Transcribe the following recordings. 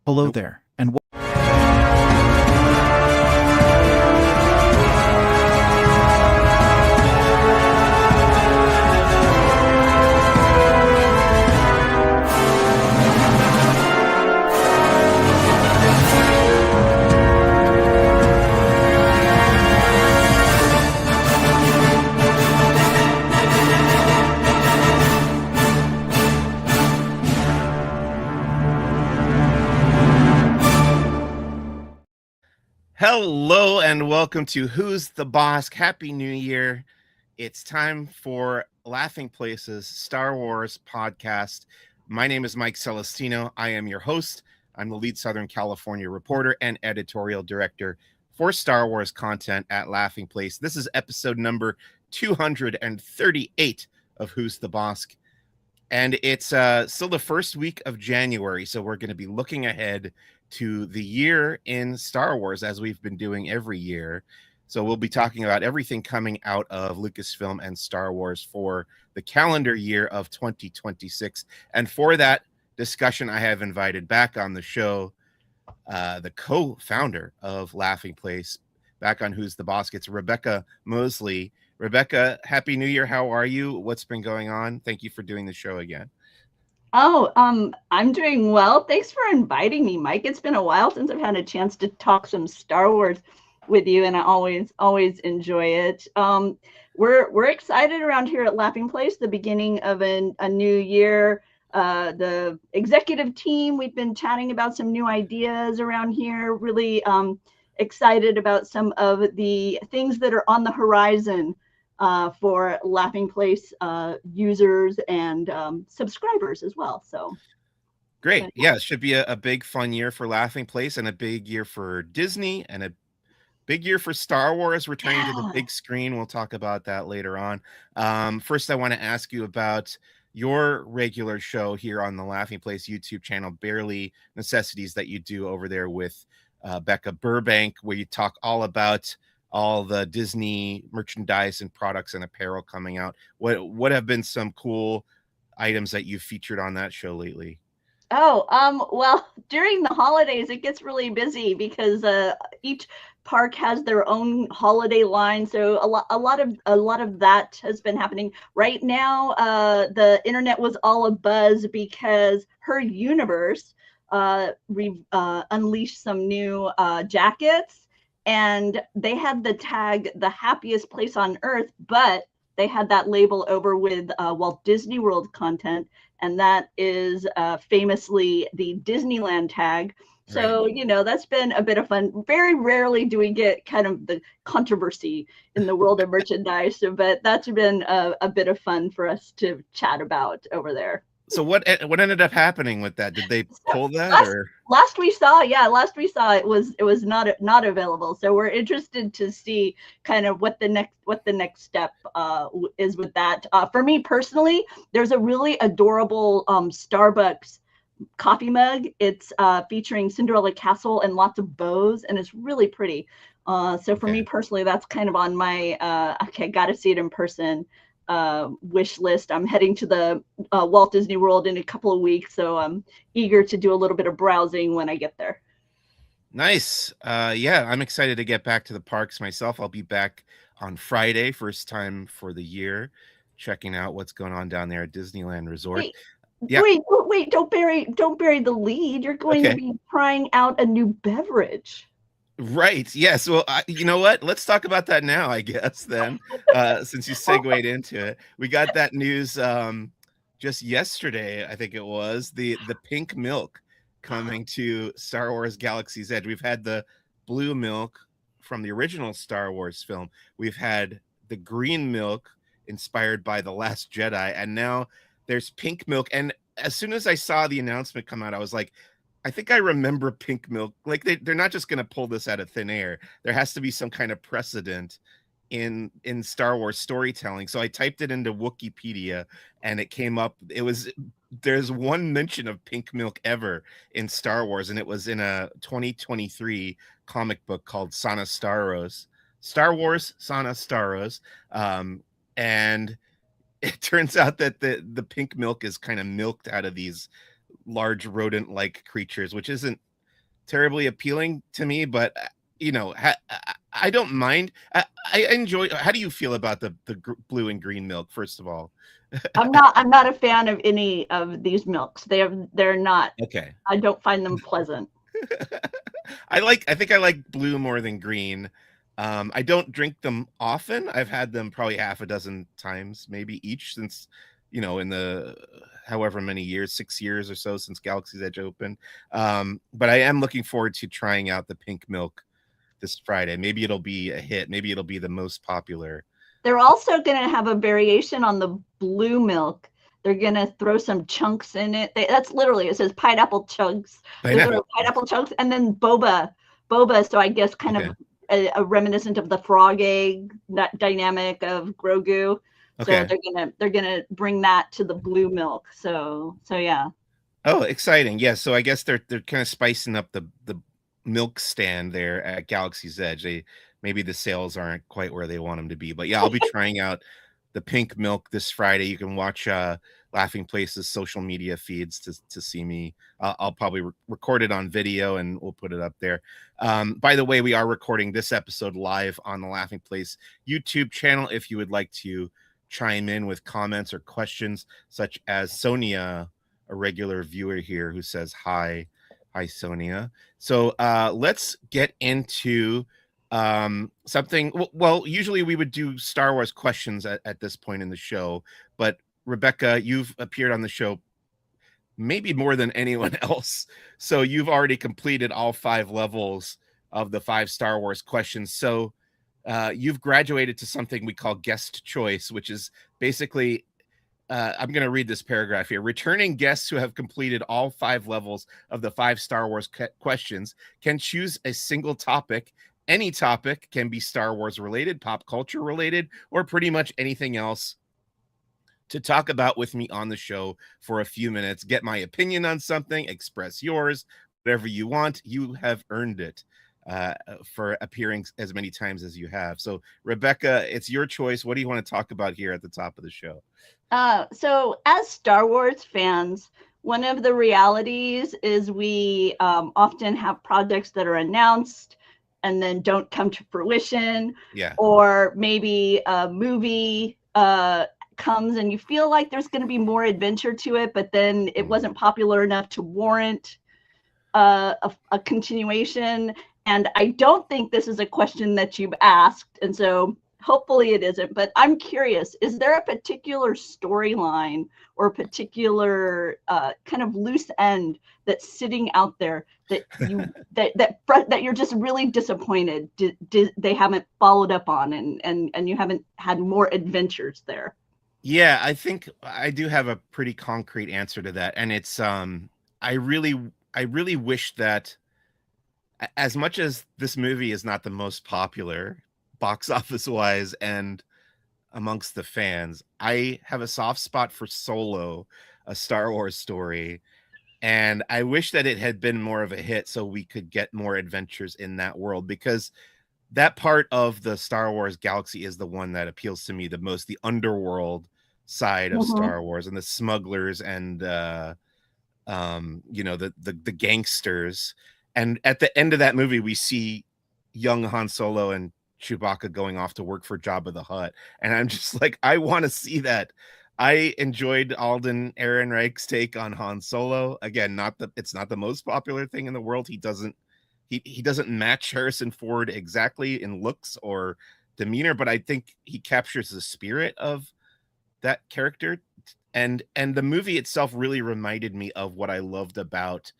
Hello there, and hello and welcome to Who's the Bossk? Happy New Year. It's time for Laughing Places Star Wars podcast. My name is Mike Celestino. I am your host. I'm the lead Southern California reporter and editorial director for Star Wars content at Laughing Place. This is episode number 238 of Who's the Bossk. And it's still the first week of January, so we're going to be looking ahead to the year in Star Wars, as we've been doing every year. So we'll be talking about everything coming out of Lucasfilm and Star Wars for the calendar year of 2026. And for that discussion, I have invited back on the show the co-founder of Laughing Place, back on Who's the Bossk. It's Rebekah Moseley. Rebekah, Happy New Year. How are you? What's been going on? Thank you for doing the show again. Oh, I'm doing well. Thanks for inviting me, Mike. It's been a while since I've had a chance to talk some Star Wars with you, and I always enjoy it. We're excited around here at Laughing Place, the beginning of a new year. The executive team, we've been chatting about some new ideas around here. Really excited about some of the things that are on the horizon for Laughing Place users and subscribers as well. So great. Yeah, it should be a big fun year for Laughing Place, and a big year for Disney, and a big year for Star Wars returning to the big screen. We'll talk about that later on. First, I want to ask you about your regular show here on the Laughing Place YouTube channel, Barely Necessities, that you do over there with Becca Burbank, where you talk all about all the Disney merchandise and products and apparel coming out. What have been some cool items that you've featured on that show lately? Well, during the holidays, it gets really busy because each park has their own holiday line. So a lot of that has been happening right now. The internet was all abuzz because Her Universe unleashed some new jackets. And they had the tag, the happiest place on earth, but they had that label over with Walt Disney World content. And that is famously the Disneyland tag. So, right. That's been a bit of fun. Very rarely do we get kind of the controversy in the world of merchandise, but that's been a bit of fun for us to chat about over there. So what ended up happening with that? Did they pull that, or last we saw it was not available. So we're interested to see kind of what the next step is with that. For me personally, there's a really adorable Starbucks coffee mug. It's featuring Cinderella Castle and lots of bows, and it's really pretty. So for me personally, that's kind of on my gotta see it in person wish list. I'm heading to the Walt Disney World in a couple of weeks, so I'm eager to do a little bit of browsing when I get there. Nice. Yeah, I'm excited to get back to the parks myself. I'll be back on Friday, first time for the year, checking out what's going on down there at Disneyland Resort. Wait, don't bury the lead. You're going to be trying out a new beverage. Right. Yes. Well, you know what? Let's talk about that now, I guess, then, since you segued into it. We got that news just yesterday, I think it was, the pink milk coming to Star Wars Galaxy's Edge. We've had the blue milk from the original Star Wars film. We've had the green milk inspired by The Last Jedi. And now there's pink milk. And as soon as I saw the announcement come out, I was like, I think I remember pink milk. Like they're not just going to pull this out of thin air. There has to be some kind of precedent in Star Wars storytelling. So I typed it into Wikipedia, and it came up. There's one mention of pink milk ever in Star Wars, and it was in a 2023 comic book called Sana Staros, Star Wars Sana Staros, and it turns out that the pink milk is kind of milked out of these large rodent-like creatures, which isn't terribly appealing to me, but I don't mind. I enjoy. How do you feel about the blue and green milk? First of all, I'm not a fan of any of these milks. They're not. okay. I don't find them pleasant. I think I like blue more than green. I don't drink them often. I've had them probably half a dozen times, maybe each since, in the however many years, 6 years or so since Galaxy's Edge opened. But I am looking forward to trying out the pink milk this Friday. Maybe it'll be a hit. Maybe it'll be the most popular. They're also going to have a variation on the blue milk. They're going to throw some chunks in it. That's literally, it says pineapple chunks. Pineapple chunks and then boba. So I guess kind of a reminiscent of the frog egg dynamic of Grogu. So they're gonna bring that to the blue milk. So yeah. Oh, exciting. Yeah. So I guess they're kind of spicing up the milk stand there at Galaxy's Edge. Maybe the sales aren't quite where they want them to be, but yeah, I'll be trying out the pink milk this Friday. You can watch Laughing Place's social media feeds to see me. I'll probably record it on video and we'll put it up there. By the way, we are recording this episode live on the Laughing Place YouTube channel. If you would like to chime in with comments or questions, such as Sonia, a regular viewer here who says hi Sonia. So let's get into something. Well, usually we would do Star Wars questions at this point in the show, but Rebekah, you've appeared on the show maybe more than anyone else, so you've already completed all 5 levels of the 5 Star Wars questions. So you've graduated to something we call guest choice, which is basically I'm going to read this paragraph here. Returning guests who have completed all 5 levels of the 5 Star Wars questions can choose a single topic. Any topic can be Star Wars related, pop culture related, or pretty much anything else to talk about with me on the show for a few minutes. Get my opinion on something, express yours, whatever you want. You have earned it for appearing as many times as you have. So, Rebekah, it's your choice. What do you want to talk about here at the top of the show? So as Star Wars fans, one of the realities is we often have projects that are announced and then don't come to fruition. Yeah. Or maybe a movie comes and you feel like there's going to be more adventure to it, but then it wasn't popular enough to warrant a continuation. And I don't think this is a question that you've asked, and so hopefully it isn't, but I'm curious, is there a particular storyline or a particular kind of loose end that's sitting out there that you that you're just really disappointed they haven't followed up on and you haven't had more adventures there? Yeah, I think I do have a pretty concrete answer to that, and it's I really wish that, as much as this movie is not the most popular box office wise and amongst the fans, I have a soft spot for Solo, a Star Wars story, and I wish that it had been more of a hit so we could get more adventures in that world, because that part of the Star Wars galaxy is the one that appeals to me the most, the underworld side of Star Wars and the smugglers and the gangsters. And at the end of that movie, we see young Han Solo and Chewbacca going off to work for Jabba the Hutt. And I'm just like, I want to see that. I enjoyed Alden Ehrenreich's take on Han Solo. Again, it's not the most popular thing in the world. He doesn't match Harrison Ford exactly in looks or demeanor, but I think he captures the spirit of that character. And the movie itself really reminded me of what I loved about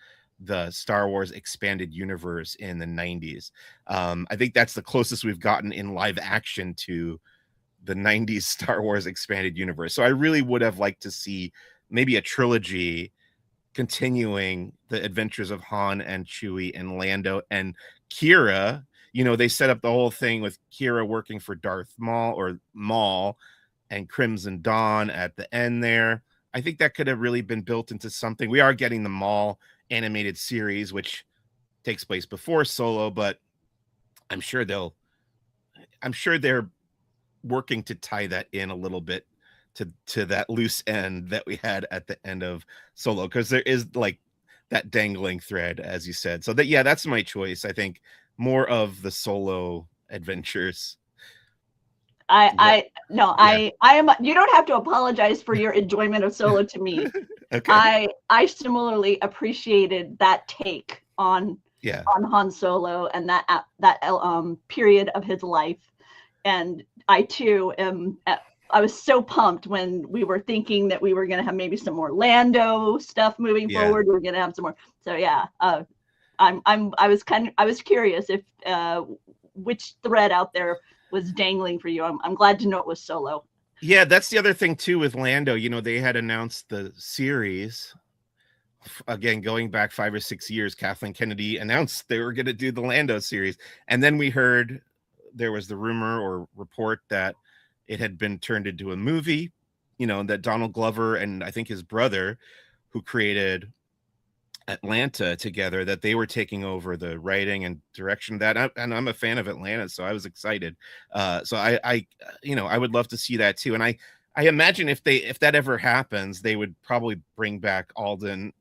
the Star Wars expanded universe in the 90s. I think that's the closest we've gotten in live action to the 90s Star Wars expanded universe. So I really would have liked to see maybe a trilogy continuing the adventures of Han and Chewie and Lando and Kira. They set up the whole thing with Kira working for Darth Maul and Crimson Dawn at the end there. I think that could have really been built into something. We are getting the Maul animated series, which takes place before Solo, but I'm sure they're working to tie that in a little bit to that loose end that we had at the end of Solo, because there is like that dangling thread, as you said. So that, yeah, that's my choice. I think more of the solo adventures. No, Yeah. I am, you don't have to apologize for your enjoyment of Solo to me. Okay. I similarly appreciated that take on Yeah. Han Solo and that period of his life. And I too am, I was so pumped when we were thinking that we were going to have maybe some more Lando stuff moving Yeah. forward. We're going to have some more. So yeah, I was curious if which thread out there was dangling for you. I'm glad to know it was Solo. Yeah, that's the other thing too with Lando. You know, they had announced the series. Again, going back 5 or 6 years, Kathleen Kennedy announced they were going to do the Lando series. And then we heard there was the rumor or report that it had been turned into a movie, you know, that Donald Glover and I think his brother, who created Atlanta together, that they were taking over the writing and direction of that. And I'm a fan of Atlanta, so I was excited. So I, you know, I would love to see that too. And I imagine if that ever happens, they would probably bring back Alden.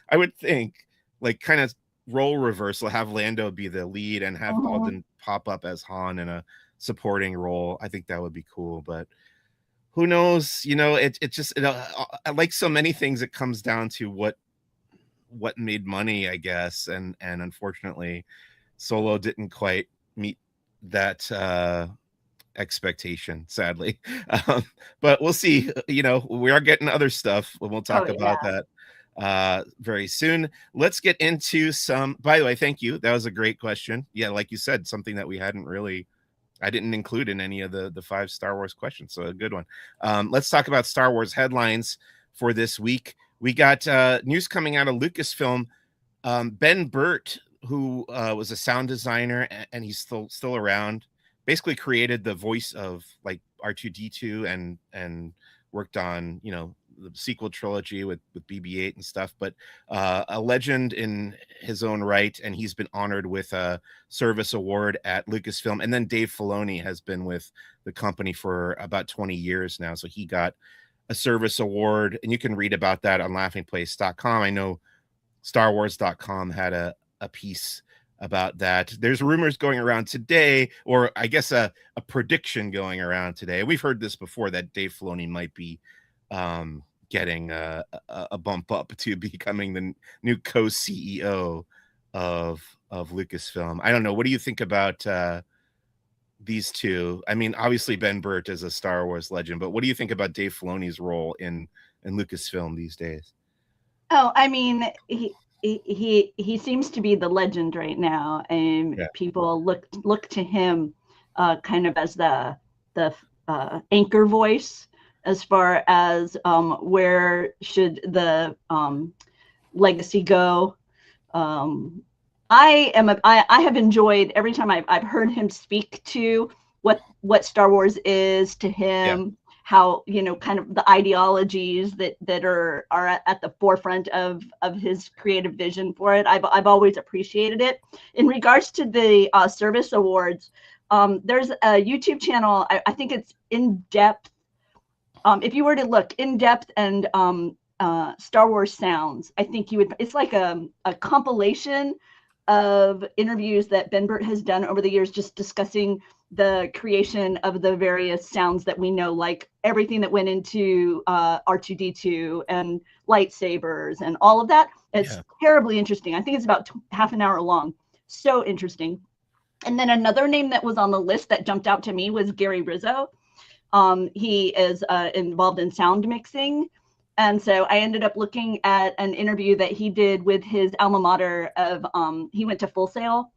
I would think, like, kind of role reversal, have Lando be the lead and have Alden pop up as Han in a supporting role. I think that would be cool, but who knows? You know, it just, like so many things, it comes down to what made money, I guess, and unfortunately Solo didn't quite meet that expectation, sadly. But we'll see. You know, we are getting other stuff, and we'll talk about that very soon. Let's get into some, by the way, thank you, that was a great question. Yeah, like you said, something that we hadn't really, I didn't include in any of the 5 Star Wars questions, so a good one. Let's talk about Star Wars headlines for this week. We got news coming out of Lucasfilm. Ben Burtt, who was a sound designer, and he's still around, basically created the voice of like R2-D2 and worked on, you know, the sequel trilogy with BB-8 and stuff. But a legend in his own right, and he's been honored with a service award at Lucasfilm. And then Dave Filoni has been with the company for about 20 years now, so he got a service award, and you can read about that on laughingplace.com. I know starwars.com had a piece about that. There's rumors going around today, or I guess a prediction going around today. We've heard this before, that Dave Filoni might be getting a bump up to becoming the new co-CEO of Lucasfilm. I don't know. What do you think about these two? I mean, obviously Ben Burtt is a Star Wars legend, but what do you think about Dave Filoni's role in Lucasfilm these days? Oh, I mean, he seems to be the legend right now, and people look to him kind of as the anchor voice as far as where should the legacy go. I have enjoyed every time I've heard him speak to what Star Wars is to him, how, you know, kind of the ideologies that are at the forefront of his creative vision for it. I've always appreciated it. In regards to the service awards, there's a YouTube channel. I think it's In Depth. If you were to look In Depth and Star Wars Sounds, I think you would. It's like a compilation of interviews that Ben Burtt has done over the years, just discussing the creation of the various sounds that we know, like everything that went into R2-D2 and lightsabers and all of that. It's terribly interesting. I think it's about half an hour long. So interesting. And then another name that was on the list that jumped out to me was Gary Rizzo. He is involved in sound mixing. And so I ended up looking at an interview that he did with his alma mater of, he went to Full Sail,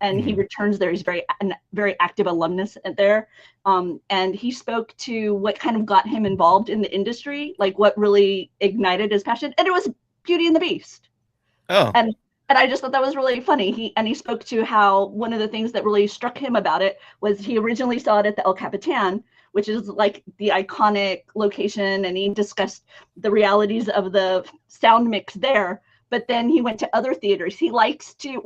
and he returns there. He's very active alumnus there. And he spoke to what kind of got him involved in the industry, like what really ignited his passion. And it was Beauty and the Beast. Oh. And I just thought that was really funny. He spoke to how one of the things that really struck him about it was he originally saw it at the El Capitan, which is like the iconic location, and he discussed the realities of the sound mix there. But then he went to other theaters. He likes to,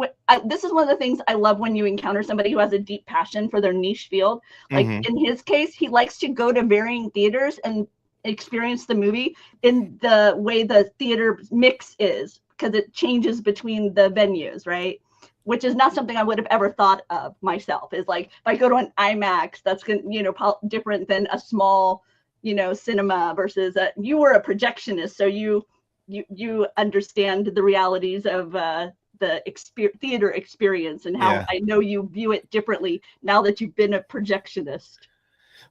this is one of the things I love when you encounter somebody who has a deep passion for their niche field. Like in his case, he likes to go to varying theaters and experience the movie in the way the theater mix is. because it changes between the venues, right? Which is not something I would have ever thought of myself. Is like, if I go to an IMAX, that's going to, different than a small, cinema versus you were a projectionist. So you understand the realities of the theater experience, and how I know you view it differently now that you've been a projectionist.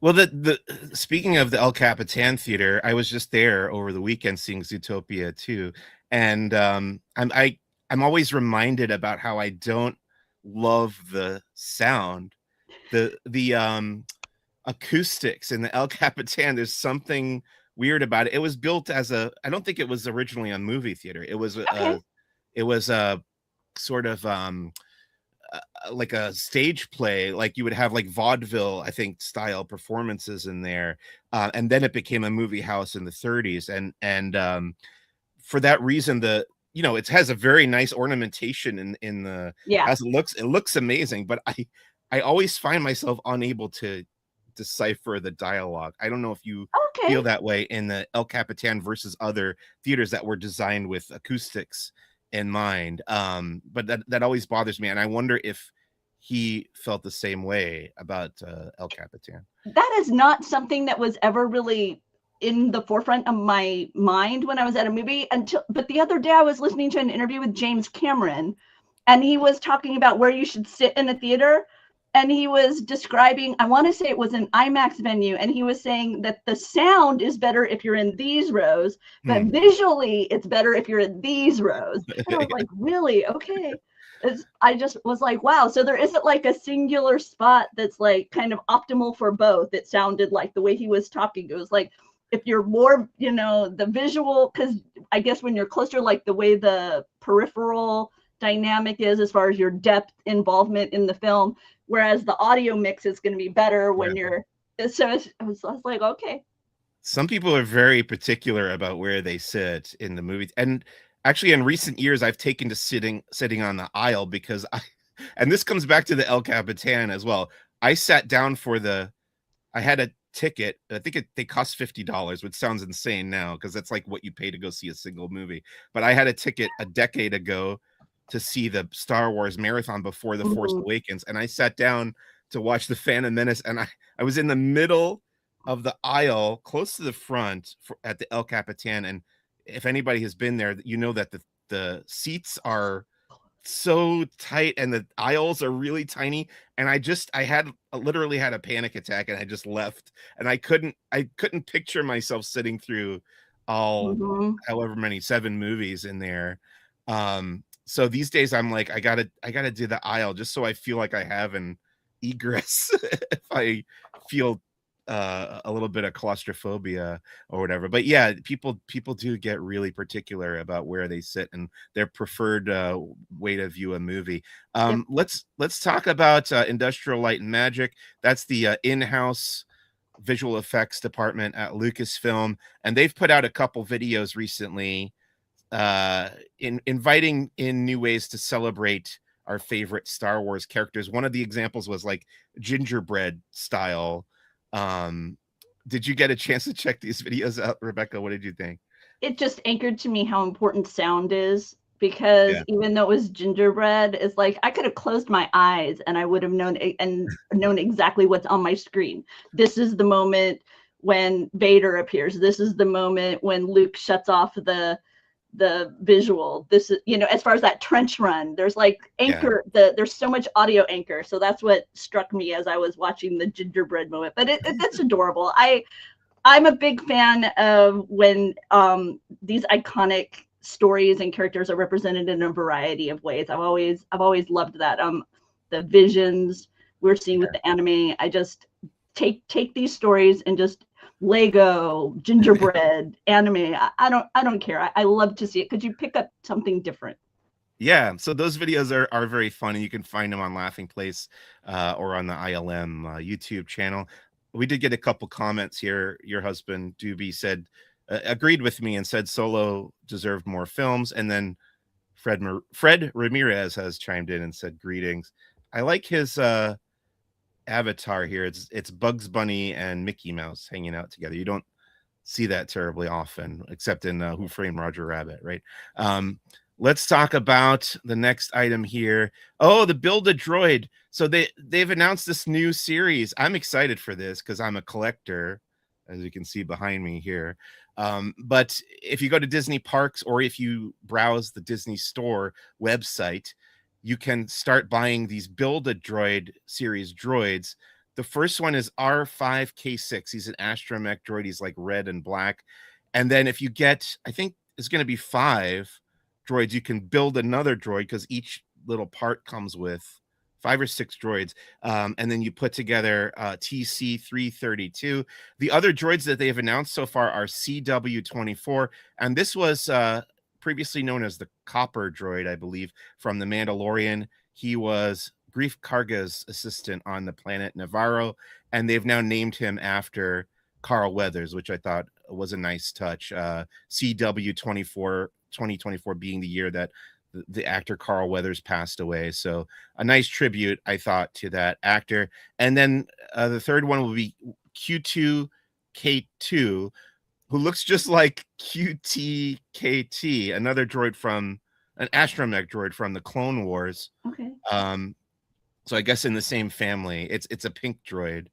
Well, the speaking of the El Capitan Theater, I was just there over the weekend seeing Zootopia 2, and I'm always reminded about how I don't love the sound, the acoustics in the El Capitan. There's something weird about it. It was built as I don't think it was originally a movie theater. It was a sort of like a stage play, like you would have like vaudeville, I think, style performances in there, and then it became a movie house in the 30s, and for that reason, it has a very nice ornamentation in the as it looks amazing, but I always find myself unable to decipher the dialogue. I don't know if you feel that way in the El Capitan versus other theaters that were designed with acoustics in mind, but that always bothers me, and I wonder if he felt the same way about El Capitan. That is not something that was ever really in the forefront of my mind when I was at a movie but the other day I was listening to an interview with James Cameron, and he was talking about where you should sit in a theater, and he was describing, I want to say it was an IMAX venue, and he was saying that the sound is better if you're in these rows, but visually it's better if you're in these rows. And I was like, really? Okay. I just was like, wow. So there isn't like a singular spot that's like kind of optimal for both. It sounded like the way he was talking. It was like, if you're more, the visual, because I guess when you're closer, like the way the peripheral dynamic is as far as your depth involvement in the film, whereas the audio mix is going to be better when you're, so I was like, okay. Some people are very particular about where they sit in the movie, and actually in recent years I've taken to sitting on the aisle, because and this comes back to the El Capitan as well. I sat down I had a ticket. I think they cost $50, which sounds insane now because that's like what you pay to go see a single movie. But I had a ticket a decade ago to see the Star Wars marathon before The Force Awakens, and I sat down to watch The Phantom Menace, and I was in the middle of the aisle, close to the front at the El Capitan, and if anybody has been there, you know that the seats are so tight and the aisles are really tiny, and I literally had a panic attack, and I just left, and I couldn't picture myself sitting through however many 7 movies in there. So these days I'm like, I gotta do the aisle just so I feel like I have an egress if I feel a little bit of claustrophobia or whatever. But yeah, people do get really particular about where they sit and their preferred way to view a movie. Let's talk about Industrial Light and Magic. That's the in-house visual effects department at Lucasfilm, and they've put out a couple videos recently inviting in new ways to celebrate our favorite Star Wars characters. One of the examples was like gingerbread style. Did you get a chance to check these videos out, Rebekah? What did you think? It just anchored to me how important sound is, because even though it was gingerbread, it's like I could have closed my eyes and I would have known exactly what's on my screen. This is the moment when Vader appears. This is the moment when Luke shuts off the visual. This is, as far as that trench run, there's like anchor, there's so much audio anchor. So that's what struck me as I was watching the gingerbread moment. But it's adorable. I'm a big fan of when these iconic stories and characters are represented in a variety of ways. I've always loved that. The visions we're seeing with the anime. I just take these stories and just Lego, gingerbread, anime. I don't care. I love to see it. Could you pick up something different? Yeah, so those videos are very fun, and you can find them on Laughing Place or on the ILM YouTube channel. We did get a couple comments here. Your husband Doobie said agreed with me and said Solo deserved more films, and then Fred Ramirez has chimed in and said greetings. I like his avatar here. It's Bugs Bunny and Mickey Mouse hanging out together. You don't see that terribly often, except in Who Framed Roger Rabbit, right? let's talk about the next item here. Oh, the Build a Droid. So they've announced this new series. I'm excited for this because I'm a collector, as you can see behind me here. But if you go to Disney parks or if you browse the Disney Store website, you can start buying these Build a Droid series droids. The first one is R5K6. He's an astromech droid. He's like red and black. And then if you get, I think it's going to be 5 droids, you can build another droid because each little part comes with 5 or 6 droids. And then you put together TC332. The other droids that they have announced so far are CW24. And this was previously known as the Copper droid, I believe, from The Mandalorian. He was Grief Karga's assistant on the planet Navarro, and they've now named him after Carl Weathers, which I thought was a nice touch. CW24, 2024 being the year that the actor Carl Weathers passed away. So a nice tribute, I thought, to that actor. And then the third one will be Q2K2, who looks just like QTKT, another droid from an astromech droid from the Clone Wars. Okay. So I guess in the same family. It's a pink droid.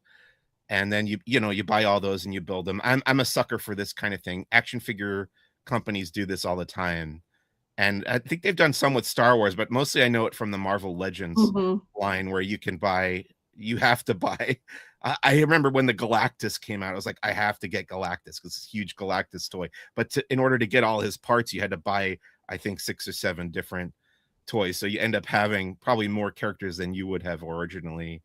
And then you buy all those and you build them. I'm a sucker for this kind of thing. Action figure companies do this all the time. And I think they've done some with Star Wars, but mostly I know it from the Marvel Legends line where you have to buy. I remember when the Galactus came out, I was like, I have to get Galactus because it's a huge Galactus toy. But in order to get all his parts, you had to buy, I think, 6 or 7 different toys. So you end up having probably more characters than you would have originally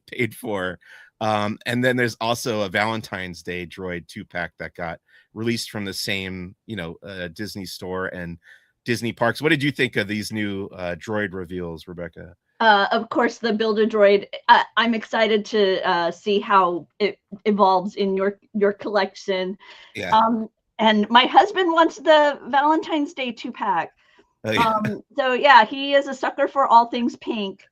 paid for. And then there's also a Valentine's Day droid 2-pack that got released from the same, Disney Store and Disney parks. What did you think of these new droid reveals, Rebekah? Of course, the Build-A-Droid. I'm excited to see how it evolves in your collection. Yeah. And my husband wants the Valentine's Day 2-pack. Oh, yeah. So yeah, he is a sucker for all things pink.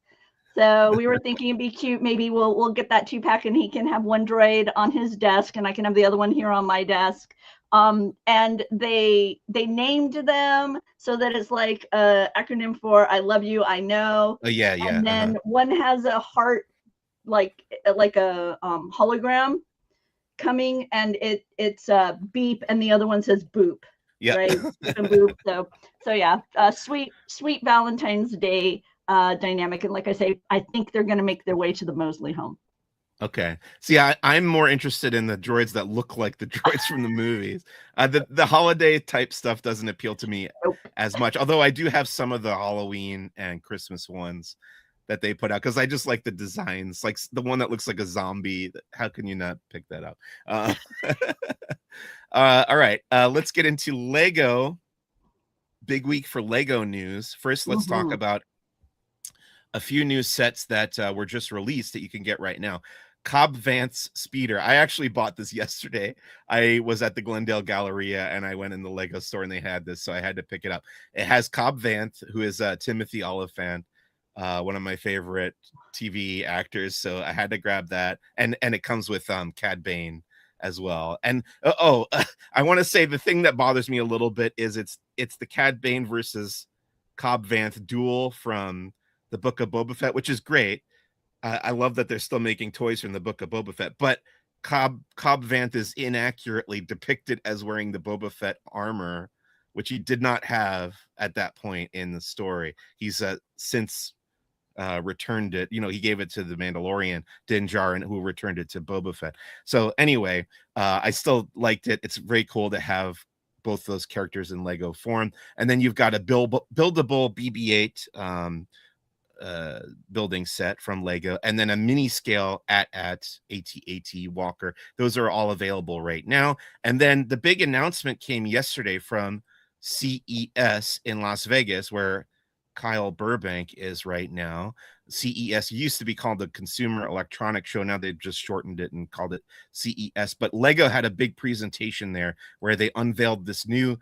So we were thinking it'd be cute. Maybe we'll get that 2-pack and he can have one droid on his desk and I can have the other one here on my desk. And they named them so that it's like a acronym for I love you, I know. Oh, yeah. And then one has a heart like a hologram coming, and it's beep, and the other one says boop. Yeah. Right. Boop. So yeah, sweet Valentine's Day dynamic. And like I say, I think they're going to make their way to the Moseley home. Okay. See, I'm more interested in the droids that look like the droids from the movies. The holiday type stuff doesn't appeal to me as much, although I do have some of the Halloween and Christmas ones that they put out because I just like the designs, like the one that looks like a zombie. How can you not pick that up? All right. Let's get into Lego. Big week for Lego news. First, let's talk about a few new sets that were just released that you can get right now. Cobb Vanth's Speeder. I actually bought this yesterday. I was at the Glendale Galleria and I went in the Lego store and they had this, so I had to pick it up. It has Cobb Vanth, who is Timothy Oliphant, one of my favorite TV actors, so I had to grab that. And it comes with Cad Bane as well. And I want to say the thing that bothers me a little bit is it's the Cad Bane versus Cobb Vanth duel from the Book of Boba Fett, which is great. I love that they're still making toys from the Book of Boba Fett, but Cobb Vanth is inaccurately depicted as wearing the Boba Fett armor, which he did not have at that point in the story. He's since returned it. He gave it to the Mandalorian Din Djarin, who returned it to Boba Fett. So anyway, I still liked it. It's very cool to have both those characters in Lego form. And then you've got a buildable BB-8 building set from Lego, and then a mini scale AT-AT Walker. Those are all available right now. And then the big announcement came yesterday from CES in Las Vegas, where Kyle Burbank is right now. CES used to be called the Consumer Electronics Show. Now they've just shortened it and called it CES. But Lego had a big presentation there where they unveiled this new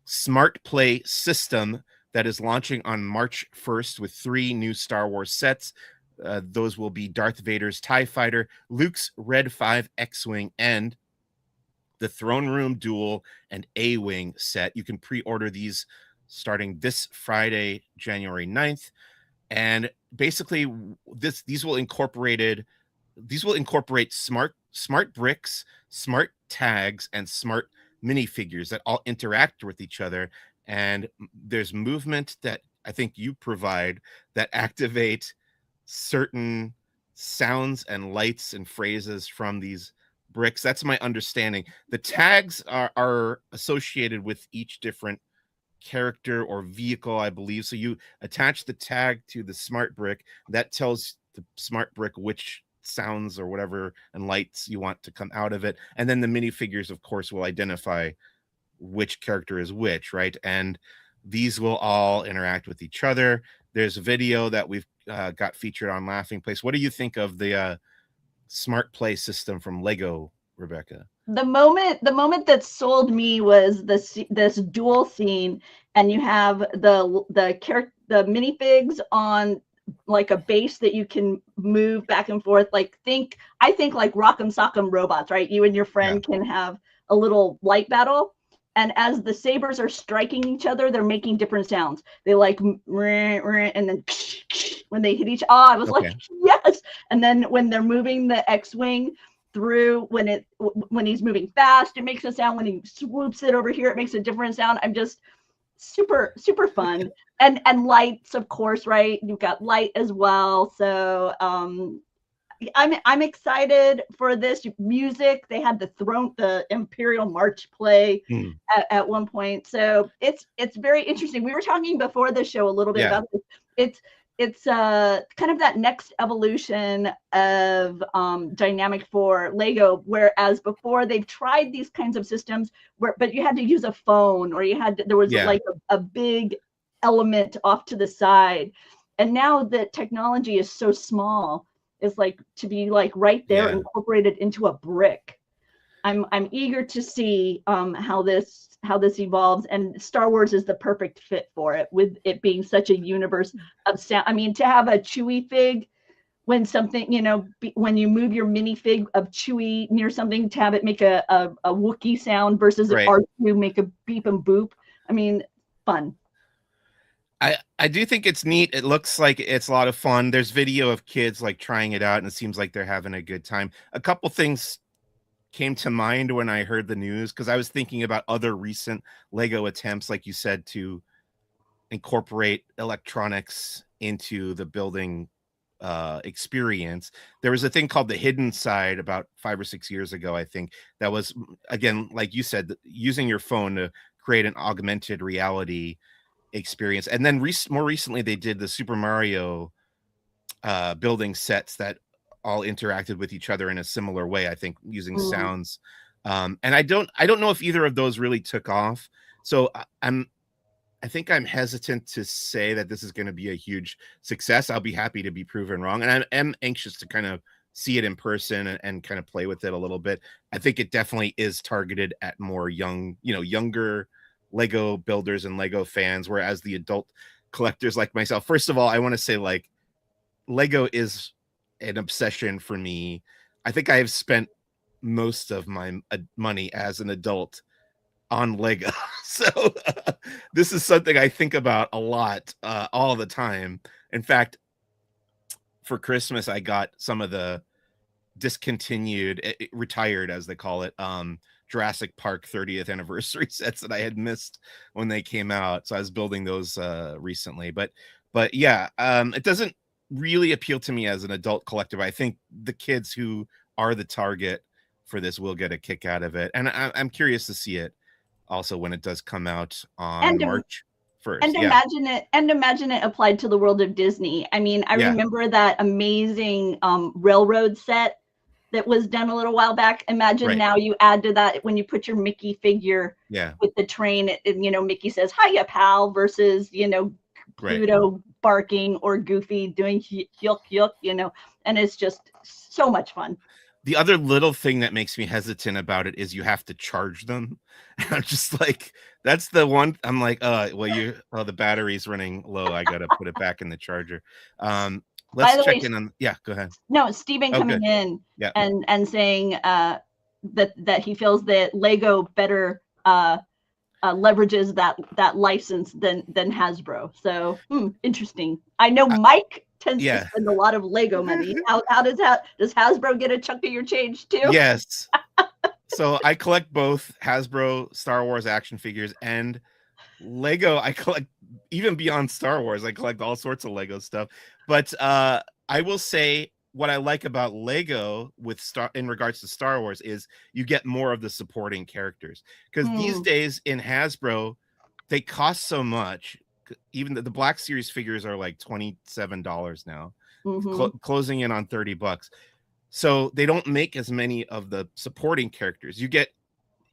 Smart Play system that is launching on March 1st with 3 new Star Wars sets. Those will be Darth Vader's TIE Fighter, Luke's Red 5 X-Wing, and the Throne Room Duel and A-Wing set. You can pre-order these starting this Friday, January 9th. And basically these will incorporate smart bricks, smart tags, and smart minifigures that all interact with each other. And there's movement that I think you provide that activate certain sounds and lights and phrases from these bricks. That's my understanding. The tags are associated with each different character or vehicle, I believe. So you attach the tag to the smart brick that tells the smart brick which sounds or whatever and lights you want to come out of it. And then the minifigures, of course, will identify which character is which, right? And these will all interact with each other. There's a video that we've got featured on Laughing Place. What do you think of the smart play system from Lego, Rebekah? The moment that sold me was this duel scene, and you have the minifigs on like a base that you can move back and forth. Like I think like Rock'em Sock'em Robots, right? You and your friend can have a little light battle. And as the sabers are striking each other, they're making different sounds. They like, and then when they hit each, I was like, yes. And then when they're moving the X-Wing through, when he's moving fast, it makes a sound. When he swoops it over here, it makes a different sound. I'm just super fun. And lights, of course, right? You've got light as well. So I'm excited for this. Music, they had the Imperial March play at one point. So it's very interesting. We were talking before the show a little bit about this. It's kind of that next evolution of dynamic for Lego, whereas before they've tried these kinds of systems but you had to use a phone, or there was like a big element off to the side. And now the technology is so small, it's like to be like right there incorporated into a brick. I'm eager to see how this evolves, and Star Wars is the perfect fit for it, with it being such a universe of sound. I mean, to have a Chewie fig, when something, when you move your minifig of Chewie near something, to have it make a Wookiee sound versus R2 make a beep and boop. I mean, fun. I do think it's neat. It looks like it's a lot of fun. There's video of kids like trying it out, and it seems like they're having a good time. A couple things came to mind when I heard the news, because I was thinking about other recent Lego attempts, like you said, to incorporate electronics into the building experience. There was a thing called the Hidden Side about 5 or 6 years ago, I think, that was, again, like you said, using your phone to create an augmented reality experience. And then more recently, they did the Super Mario building sets that all interacted with each other in a similar way, I think, using sounds. And I don't know if either of those really took off. So I think I'm hesitant to say that this is going to be a huge success. I'll be happy to be proven wrong. And I am anxious to kind of see it in person and kind of play with it a little bit. I think it definitely is targeted at more younger Lego builders and Lego fans, whereas the adult collectors like myself, first of all, I want to say, like, Lego is an obsession for me. I think I have spent most of my money as an adult on Lego. So this is something I think about a lot, all the time. In fact, for Christmas, I got some of the discontinued, retired, as they call it, Jurassic Park 30th anniversary sets that I had missed when they came out. So I was building those recently. But yeah, it doesn't really appeal to me as an adult collector. I think the kids who are the target for this will get a kick out of it. And I'm curious to see it also when it does come out on March 1st. And imagine it applied to the world of Disney. I mean, I remember that amazing railroad set that was done a little while back. Imagine now you add to that, when you put your Mickey figure with the train, Mickey says, "Hiya, pal," versus, Pluto barking, or Goofy doing yuk yuk, and it's just so much fun. The other little thing that makes me hesitant about it is you have to charge them. I'm just like, that's the one. I'm like, the battery's running low. I got to put it back in the charger. Let's check in on. Yeah, go ahead. No, Stephen coming in and saying that he feels that Lego better leverages that license than Hasbro. So interesting. I know Mike tends to spend a lot of Lego money. How does Hasbro get a chunk of your change too? Yes. So I collect both Hasbro Star Wars action figures and Lego. I collect even beyond Star Wars. I collect all sorts of Lego stuff. But I will say what I like about Lego in regards to Star Wars is you get more of the supporting characters, because these days in Hasbro they cost so much. Even the Black Series figures are like $27 now, closing in on $30. So they don't make as many of the supporting characters. You get,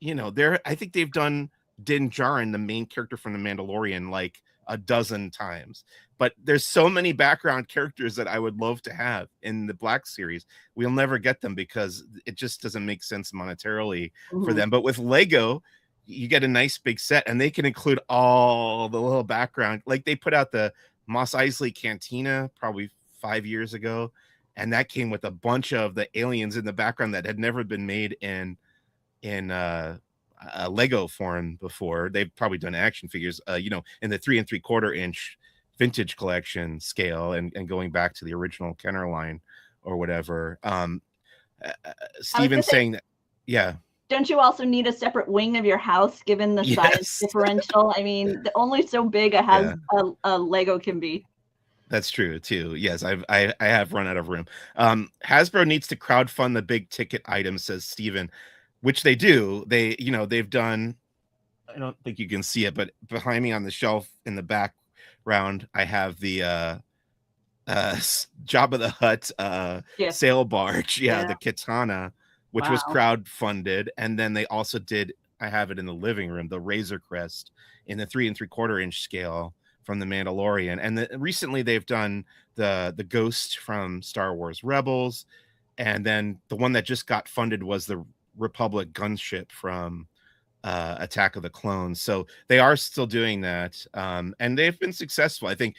I think they've done Din Djarin, the main character from The Mandalorian, like a dozen times. But there's so many background characters that I would love to have in the Black Series. We'll never get them because it just doesn't make sense monetarily for them. But with Lego, you get a nice big set, and they can include all the little background. Like they put out the Mos Eisley Cantina probably 5 years ago, and that came with a bunch of the aliens in the background that had never been made in Lego form before. They've probably done action figures, in the 3 3/4 inch vintage collection scale, and going back to the original Kenner line or whatever. Steven saying that, yeah. Don't you also need a separate wing of your house given the size differential? I mean, only so big a Lego can be. That's true too. Yes, I have run out of room. Hasbro needs to crowdfund the big ticket items, says Steven, which they do. They've done. I don't think you can see it, but behind me on the shelf in the background, I have the Jabba the Hutt sail barge. The Katana, which was crowdfunded, and then they also did. I have it in the living room, the Razor Crest in the 3 3/4 inch scale from The Mandalorian. And recently they've done the Ghost from Star Wars Rebels, and then the one that just got funded was the Republic gunship from Attack of the Clones. So they are still doing that, and they've been successful. I think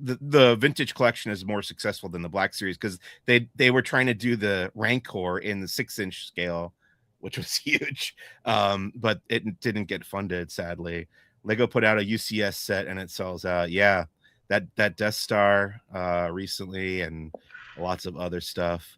the vintage collection is more successful than the Black Series, because they were trying to do the Rancor in the 6 inch scale, which was huge, but it didn't get funded, sadly. Lego put out a UCS set and it sells out. That Death Star recently, and lots of other stuff.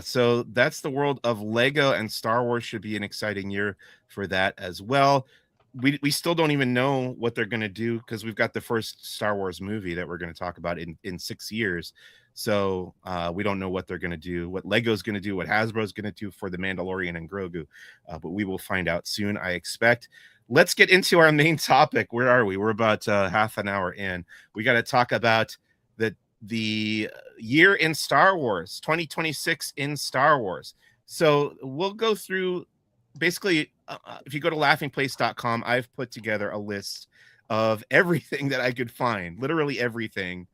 So that's the world of Lego, and Star Wars should be an exciting year for that as well. We still don't even know what they're going to do, because we've got the first Star Wars movie that we're going to talk about in 6 years. So we don't know what they're going to do, what Lego's going to do, what Hasbro's going to do for The Mandalorian and Grogu. But we will find out soon, I expect. Let's get into our main topic. Where are we? We're about half an hour in. We got to talk about the year in Star Wars, 2026 in Star Wars. So we'll go through, basically, if you go to laughingplace.com, I've put together a list of everything that I could find, literally everything,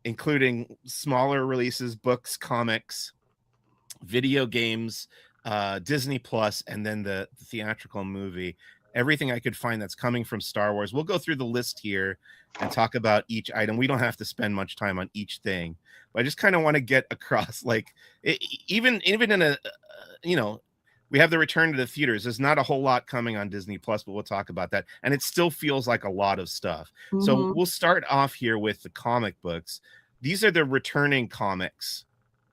including smaller releases, books, comics, video games, Disney Plus, and then the theatrical movie. Everything I could find that's coming from Star Wars. We'll go through the list here and talk about each item. We don't have to spend much time on each thing, but I just kind of want to get across, like, even in a, we have the return to the theaters. There's not a whole lot coming on Disney Plus, but we'll talk about that. And it still feels like a lot of stuff. So we'll start off here with the comic books. These are the returning comics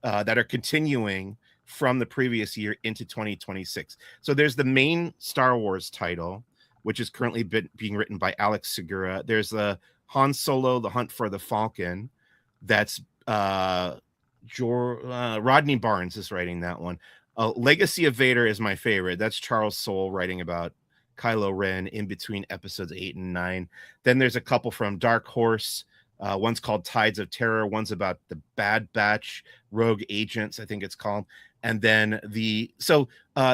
that are continuing from the previous year into 2026. So there's the main Star Wars title, which is currently being written by Alex Segura. There's the Han Solo, The Hunt for the Falcon. That's Rodney Barnes is writing that one. Legacy of Vader is my favorite. That's Charles Soule writing about Kylo Ren in between episodes 8 and 9. Then there's a couple from Dark Horse. One's called Tides of Terror. One's about the Bad Batch Rogue Agents, I think it's called. And then the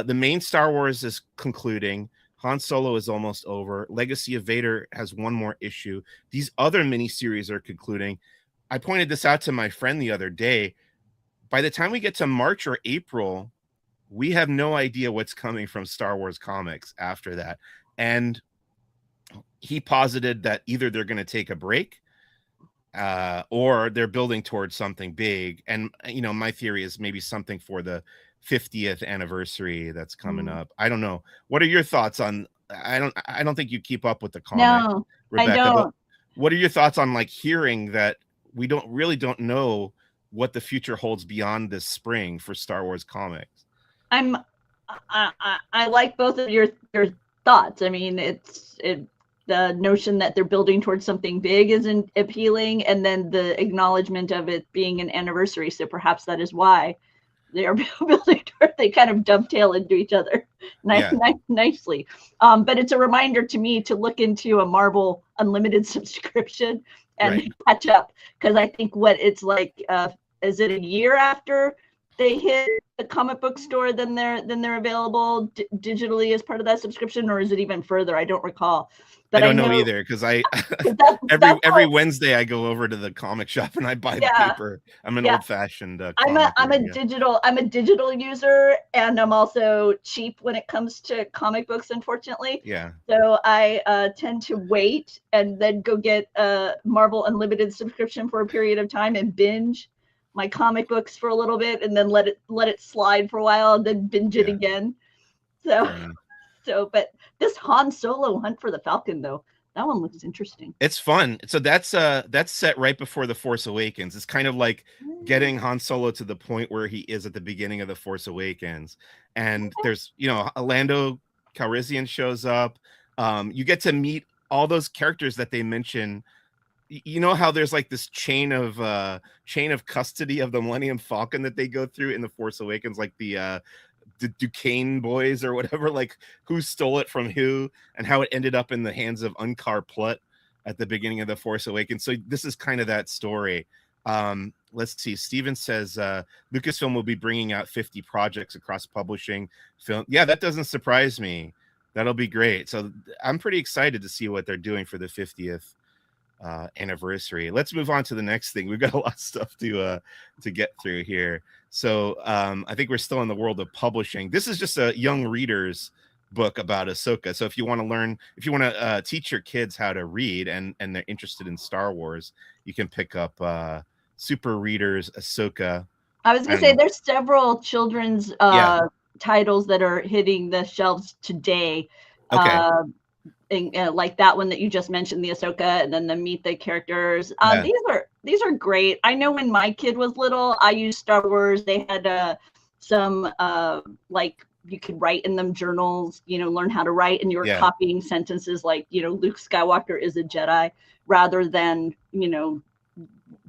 main Star Wars is concluding. Han Solo is almost over. Legacy of Vader has one more issue. These other miniseries are concluding. I pointed this out to my friend the other day. By the time we get to March or April, we have no idea what's coming from Star Wars comics after that. And he posited that either they're going to take a break, or they're building towards something big. And, my theory is maybe something for the 50th anniversary that's coming up. I don't know. What are your thoughts on? I don't think you keep up with the comic, No, I Rebecca. But don't. what are your thoughts on like hearing that we don't know what the future holds beyond this spring for Star Wars comics? I like both of your thoughts. I mean, the notion that they're building towards something big isn't appealing, and then the acknowledgement of it being an anniversary. So perhaps that is why they are building toward, they kind of dovetail into each other nicely. But it's a reminder to me to look into a Marvel Unlimited subscription and catch up, because I think what it's like, is it a year after they hit the comic book store, then they're available digitally as part of that subscription, or is it even further? I don't recall. But I don't know either, because every Wednesday I go over to the comic shop and I buy the paper. I'm an old-fashioned I'm a digital user, and I'm also cheap when it comes to comic books, unfortunately. Yeah. So I tend to wait and then go get a Marvel Unlimited subscription for a period of time and binge my comic books for a little bit, and then let it slide for a while, and then binge it again. So, but this Han Solo Hunt for the Falcon, though, that one looks interesting. It's fun. So that's set right before The Force Awakens. It's kind of like getting Han Solo to the point where he is at the beginning of The Force Awakens. And there's, Lando Calrissian shows up. You get to meet all those characters that they mention. You know how there's like this chain of custody of the Millennium Falcon that they go through in The Force Awakens, like the Duquesne boys or whatever, like who stole it from who and how it ended up in the hands of Unkar Plutt at the beginning of The Force Awakens. So this is kind of that story. Let's see. Steven says Lucasfilm will be bringing out 50 projects across publishing, film. Yeah, that doesn't surprise me. That'll be great. So I'm pretty excited to see what they're doing for the 50th anniversary. Let's move on to the next thing. We've got a lot of stuff to get through here. So I think we're still in the world of publishing. This is just a young reader's book about Ahsoka. So if you want to teach your kids how to read and they're interested in Star Wars, you can pick up Super Readers Ahsoka. I was gonna say there's several children's titles that are hitting the shelves today. Okay. Like that one that you just mentioned, the Ahsoka, and then the Meet the Characters. These are great. I know when my kid was little, I used Star Wars. They had some like you could write in them journals, learn how to write, and you were copying sentences like, Luke Skywalker is a Jedi, rather than,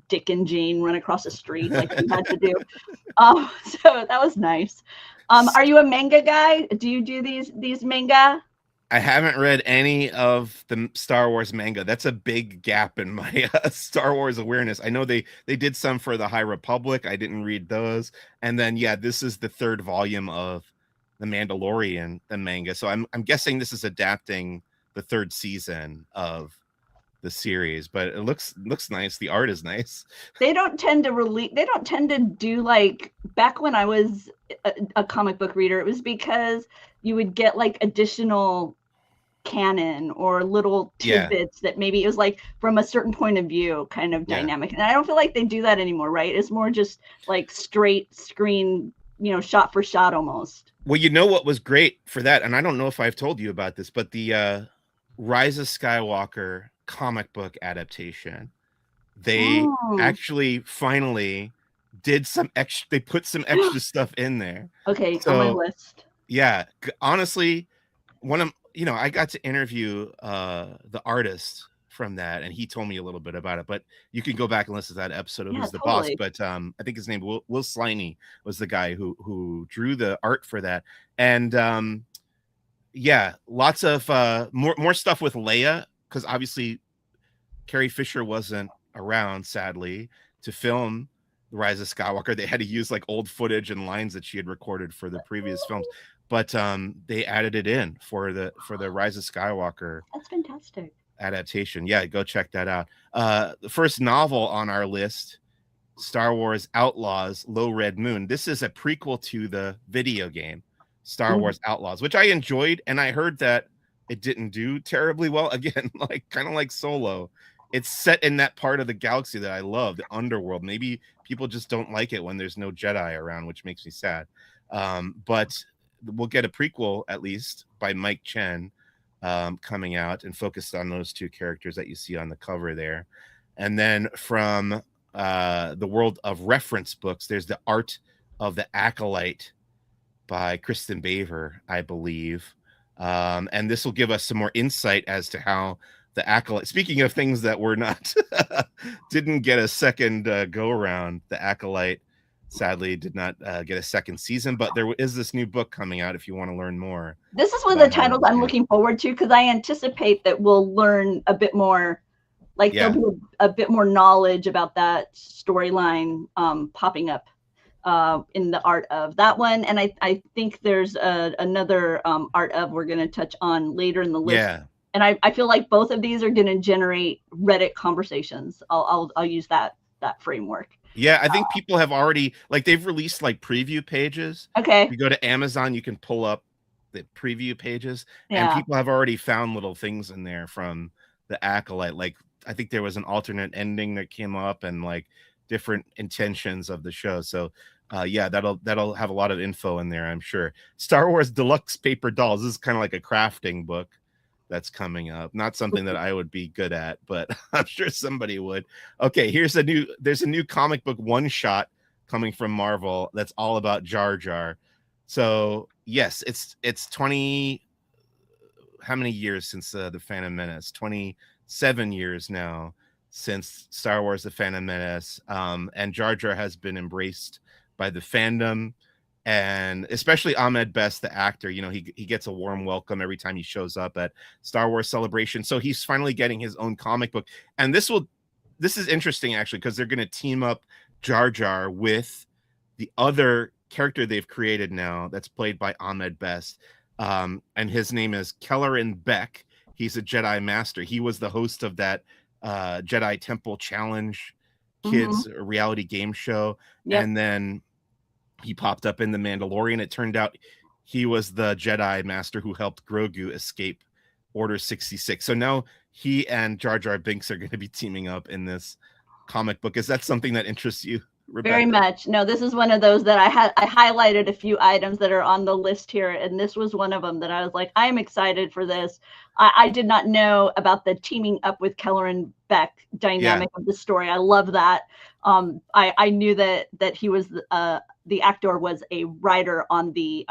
Dick and Jane run across the street like you had to do. So that was nice. Are you a manga guy? Do you do these manga? I haven't read any of the Star Wars manga. That's a big gap in my Star Wars awareness. I know they did some for the High Republic. I didn't read those. And then, this is the third volume of The Mandalorian, the manga. So I'm guessing this is adapting the third season of the series, but it looks nice. The art is nice. They don't tend to do, like, back when I was a comic book reader, it was because you would get like additional canon or little tidbits that maybe it was like from a certain point of view kind of dynamic. And I don't feel like they do that anymore, right? It's more just like straight screen, shot for shot almost. Well, what was great for that, and I don't know if I've told you about this, but the Rise of Skywalker comic book adaptation, they actually finally did some extra, they put some extra stuff in there. Okay, so, on my list. Yeah, honestly, I got to interview the artist from that, and he told me a little bit about it, but you can go back and listen to that episode of Who's the Boss. But I think his name Will Sliney was the guy who drew the art for that. And lots of more stuff with Leia, because obviously Carrie Fisher wasn't around, sadly, to film The Rise of Skywalker. They had to use like old footage and lines that she had recorded for the previous films, but they added it in for the Rise of Skywalker. That's fantastic. Adaptation. Yeah, go check that out. The first novel on our list, Star Wars Outlaws Low Red Moon. This is a prequel to the video game Star Wars Outlaws, which I enjoyed, and I heard that it didn't do terribly well. Again, kind of like Solo. It's set in that part of the galaxy that I love, the underworld. Maybe people just don't like it when there's no Jedi around, which makes me sad. But we'll get a prequel at least by Mike Chen coming out and focused on those two characters that you see on the cover there. And then from the world of reference books, there's the Art of the Acolyte by Kristen Baver, I believe. And this will give us some more insight as to how the Acolyte, speaking of things that were not, didn't get a second go around, the Acolyte sadly did not get a second season, but there is this new book coming out if you want to learn more. This is one of the titles I'm looking forward to, because I anticipate that we'll learn a bit more, like there'll be a bit more knowledge about that storyline popping up in the art of that one. And I think there's another art of we're going to touch on later in the list. Yeah. And I feel like both of these are going to generate Reddit conversations. I'll use that framework. Yeah, I think people have already, like, they've released like preview pages. Okay. You go to Amazon, you can pull up the preview pages, and people have already found little things in there from the Acolyte. Like, I think there was an alternate ending that came up and like different intentions of the show. So yeah, that'll have a lot of info in there, I'm sure. Star Wars Deluxe Paper Dolls. This is kind of like a crafting book that's coming up. Not something that I would be good at, but I'm sure somebody would. Okay, there's a new comic book one shot coming from Marvel that's all about Jar Jar. So yes, it's 20, how many years since the Phantom Menace? 27 years now since Star Wars The Phantom Menace. And Jar Jar has been embraced by the fandom, and especially Ahmed Best, the actor. You know, he gets a warm welcome every time he shows up at Star Wars Celebration. So he's finally getting his own comic book. And this is interesting, actually, because they're going to team up Jar Jar with the other character they've created now that's played by Ahmed Best. And his name is Kelleran Beck. He's a Jedi Master. He was the host of that Jedi Temple Challenge kids reality game show. And then he popped up in The Mandalorian. It turned out he was the Jedi Master who helped Grogu escape Order 66. So now he and Jar Jar Binks are going to be teaming up in this comic book. Is that something that interests you, Rebekah? Very much. No, this is one of those that I highlighted a few items that are on the list here, and this was one of them that I was like, I am excited for this. I did not know about the teaming up with Kelleran Beck dynamic of the story. I love that. I knew that he was the actor was a writer on the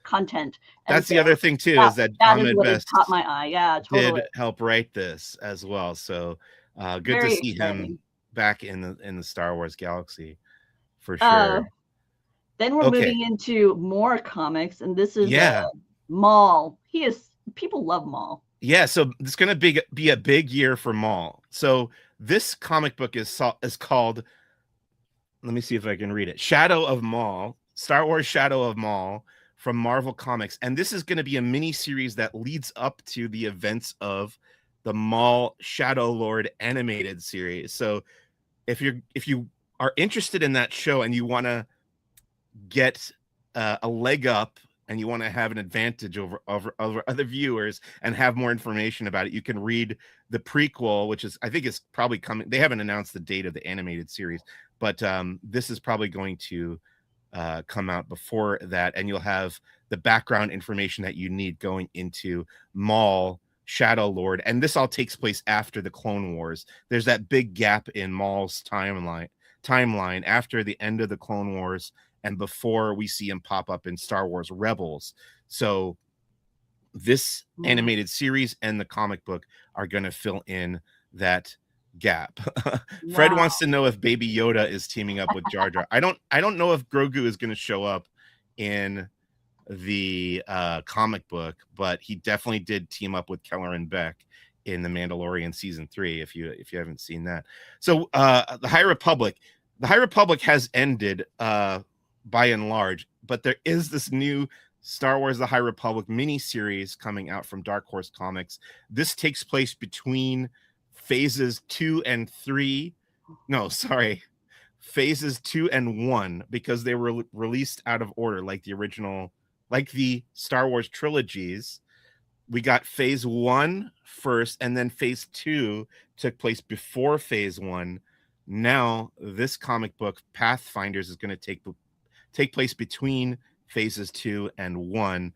content. And that's so the other thing too, is that Ahmed Best caught my eye. Yeah, totally. Did help write this as well. So good Very to see exciting. Him back in the Star Wars galaxy for sure. Then we're moving into more comics, and this is Maul. People love Maul. Yeah, so it's going to be a big year for Maul. So this comic book is called, let me see if I can read it, Shadow of Maul, Star Wars Shadow of Maul from Marvel Comics. And this is going to be a mini series that leads up to the events of the Maul Shadow Lord animated series. So if you are interested in that show and you want to get a leg up and you want to have an advantage over other viewers and have more information about it, you can read the prequel, which is, I think it's probably coming. They haven't announced the date of the animated series, but this is probably going to come out before that, and you'll have the background information that you need going into Maul Shadow Lord. And this all takes place after the Clone Wars. There's that big gap in Maul's timeline after the end of the Clone Wars and before we see him pop up in Star Wars Rebels. So this animated series and the comic book are going to fill in that gap. Fred wants to know if Baby Yoda is teaming up with Jar Jar. I don't know if Grogu is going to show up in the comic book, but he definitely did team up with Kelleran Beck in The Mandalorian season 3 if you haven't seen that. So the High Republic has ended by and large, but there is this new Star Wars The High Republic mini-series coming out from Dark Horse Comics. This takes place between phases 2 and 3. No, sorry. Phases 2 and 1, because they were released out of order, like the original, like the Star Wars trilogies. We got phase 1 first, and then phase 2 took place before phase 1. Now, this comic book, Pathfinders, is going to take place between phases 2 and 1.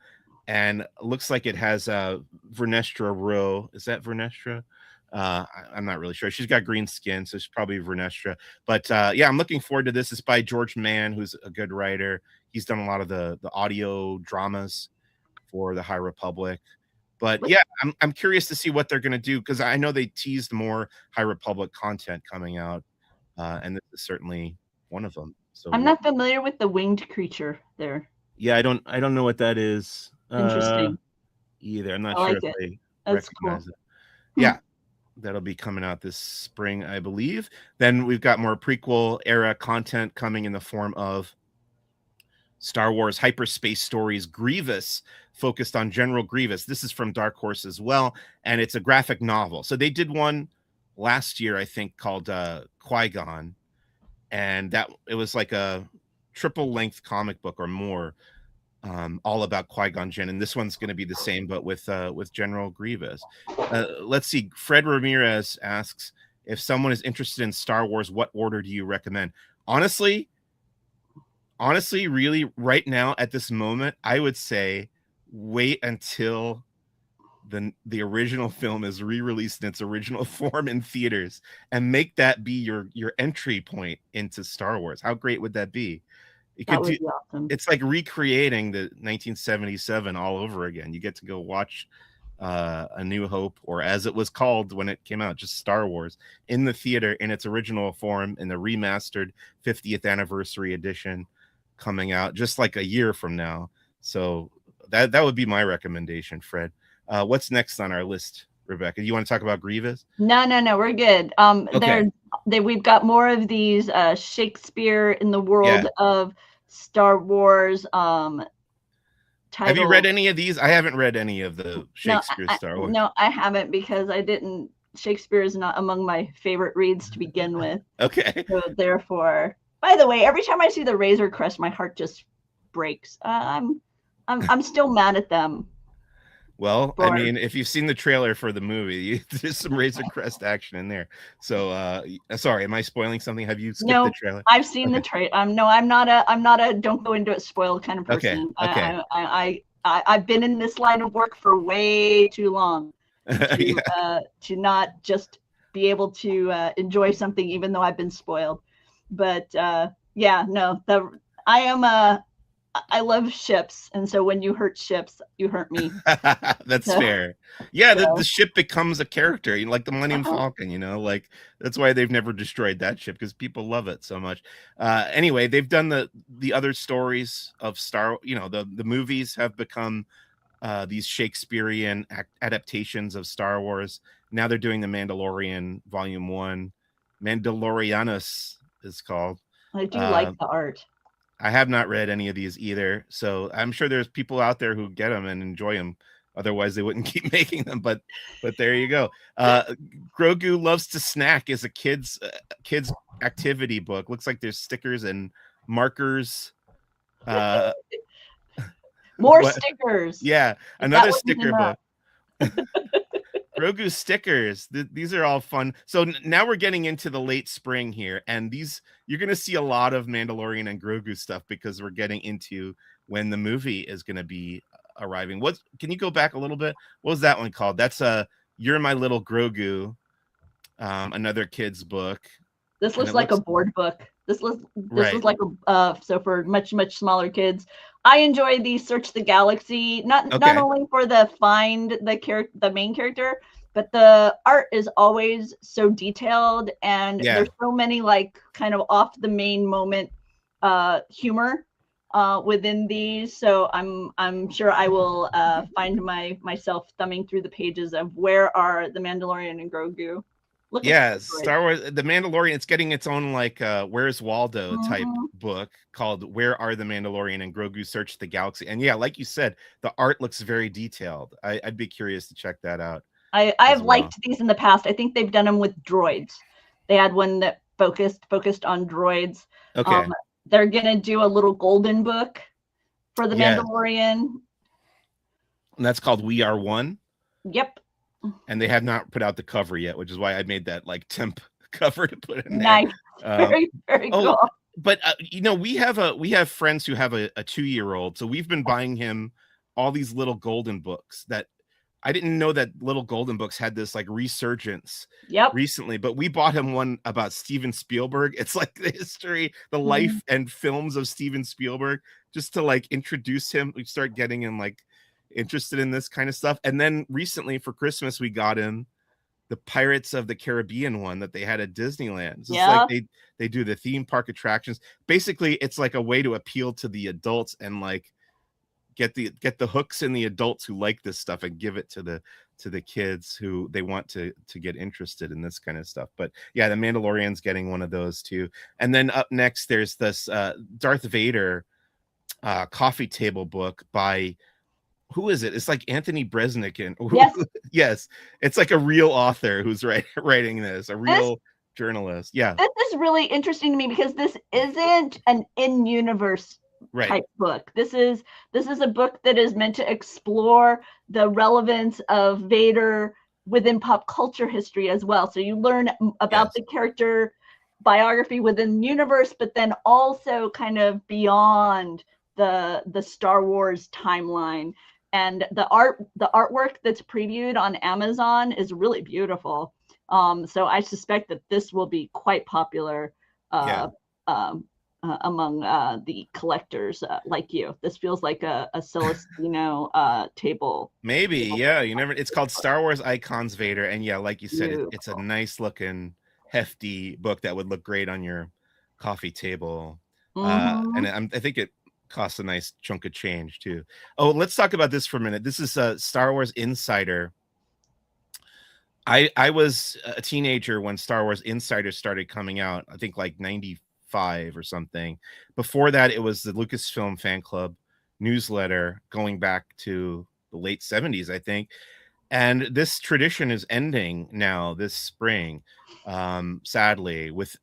And looks like it has Vernestra Rowe. Is that Vernestra? I'm not really sure. She's got green skin, so she's probably Vernestra. But yeah, I'm looking forward to this. It's by George Mann, who's a good writer. He's done a lot of the audio dramas for the High Republic. But yeah, I'm curious to see what they're going to do, because I know they teased more High Republic content coming out, and this is certainly one of them. So I'm not familiar with the winged creature there. yeah, I don't know what that is. Interesting. Either. I'm not I sure like if it. they That's recognize cool. it. Yeah, that'll be coming out this spring, I believe. Then we've got more prequel era content coming in the form of Star Wars Hyperspace Stories Grievous, focused on General Grievous. This is from Dark Horse as well, and it's a graphic novel. So they did one last year, I think, called Qui-Gon, and that it was like a triple length comic book or more, all about Qui-Gon Jinn, and this one's going to be the same, but with General Grievous. Let's see. Fred Ramirez asks, if someone is interested in Star Wars, what order do you recommend? Honestly, really, right now at this moment, I would say wait until the original film is re-released in its original form in theaters, and make that be your entry point into Star Wars. How great would that be? That would be awesome. It's like recreating the 1977 all over again. You get to go watch A New Hope, or as it was called when it came out, just Star Wars, in the theater in its original form, in the remastered 50th anniversary edition coming out just like a year from now. So that would be my recommendation, Fred. What's next on our list, Rebecca? You want to talk about Grievous? No, we're good. Okay. We've got more of these Shakespeare in the world of Star Wars titles. Have you read any of these? I haven't read any of the Shakespeare Star Wars. No, I haven't, because I didn't. Shakespeare is not among my favorite reads to begin with. Okay. So therefore, by the way, every time I see the Razor Crest, my heart just breaks. I'm still mad at them. Well, I mean, if you've seen the trailer for the movie, there's some Razor Crest action in there. So, sorry, am I spoiling something? Have you skipped the trailer? I've seen the trailer. I'm not a don't go into it spoiled kind of person. Okay. I've been in this line of work for way too long to not just be able to enjoy something even though I've been spoiled. But I love ships, and so when you hurt ships, you hurt me. That's fair. Yeah, the ship becomes a character, like the Millennium Falcon, like that's why they've never destroyed that ship, because people love it so much. Anyway, they've done the other stories of the movies have become these Shakespearean adaptations of Star Wars. Now they're doing The Mandalorian Volume 1. Mandalorianus is called. I do like the art. I have not read any of these either, so I'm sure there's people out there who get them and enjoy them. Otherwise, they wouldn't keep making them. But there you go. Grogu Loves to Snack is a kids activity book. Looks like there's stickers and markers. More stickers. Yeah, another sticker book. Grogu stickers. These are all fun. So now we're getting into the late spring here, and you're going to see a lot of Mandalorian and Grogu stuff, because we're getting into when the movie is going to be arriving. Can you go back a little bit? What was that one called? That's You're My Little Grogu, another kid's book. This looks like a board book. This was like so for much smaller kids. I enjoy the Search the Galaxy, not only for find the main character, but the art is always so detailed, and there's so many like kind of off the main moment humor within these. So I'm sure I will find myself thumbing through the pages of where are the Mandalorian and Grogu. Star Wars, The Mandalorian, it's getting its own like Where's Waldo type book called Where Are the Mandalorian and Grogu Search the Galaxy. And like you said, the art looks very detailed. I'd be curious to check that out. I've liked these in the past. I think they've done them with droids. They had one that focused on droids. Okay. They're gonna do a little golden book for the Mandalorian. And that's called We Are One. Yep. And they have not put out the cover yet, which is why I made that like temp cover to put in there. Nice. Very, very cool. but we have friends who have a 2-year-old, so we've been buying him all these little golden books that I didn't know that little golden books had this like resurgence Yep. recently, but we bought him one about Steven Spielberg. It's like the history, the Mhm. life and films of Steven Spielberg, just to like introduce him. We start getting him like interested in this kind of stuff. And then recently for Christmas, we got him the Pirates of the Caribbean one that they had at Disneyland. So it's like Yeah. they do the theme park attractions. Basically, it's like a way to appeal to the adults and like get the hooks in the adults who like this stuff and give it to the kids who they want to get interested in this kind of stuff. But yeah, the Mandalorian's getting one of those too. And then up next there's this Darth Vader coffee table book by, who is it? It's like Anthony Bresnick and Yes. yes, it's like a real author who's writing this, a real journalist. Yeah, This is really interesting to me because this isn't an in-universe right. type book. This is a book that is meant to explore the relevance of Vader within pop culture history as well. So you learn about Yes. the character biography within the universe, but then also kind of beyond the Star Wars timeline. And the artwork that's previewed on Amazon is really beautiful. So I suspect that this will be quite popular Yeah. among the collectors like you. This feels like a Celestino table. Maybe, yeah. You never. It's called Star Wars Icons Vader, and yeah, like you said, it's a nice looking, hefty book that would look great on your coffee table. And I think it costs a nice chunk of change too. Oh, let's talk about this for a minute. This is a Star Wars Insider. I was a teenager when Star Wars Insider started coming out. I think like 95 or something. Before that, it was the Lucasfilm Fan Club newsletter going back to the late 70s, I think. And this tradition is ending now this spring, sadly, with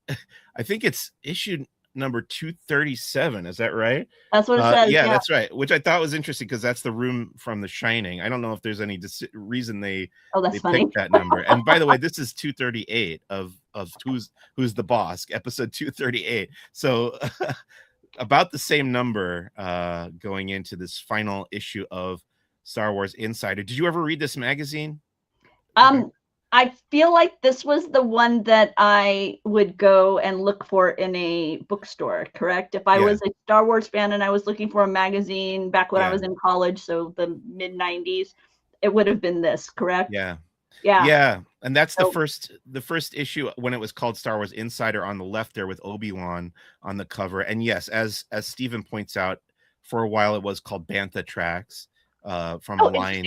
I think it's issued number 237. Is that right? That's what it says. Yeah, that's right. Which I thought was interesting because that's the room from The Shining. I don't know if there's any reason they funny. picked that number. And by the way, this is 238 of who's the Bossk, episode 238. So about the same number going into this final issue of Star Wars Insider. Did you ever read this magazine? I feel like this was the one that I would go and look for in a bookstore, correct? If I was a Star Wars fan and I was looking for a magazine back when I was in college, so the mid 90s, it would have been this, correct? Yeah. Yeah. Yeah. And that's the first issue when it was called Star Wars Insider on the left there with Obi-Wan on the cover. And yes, as Stephen points out, for a while it was called Bantha Tracks from a line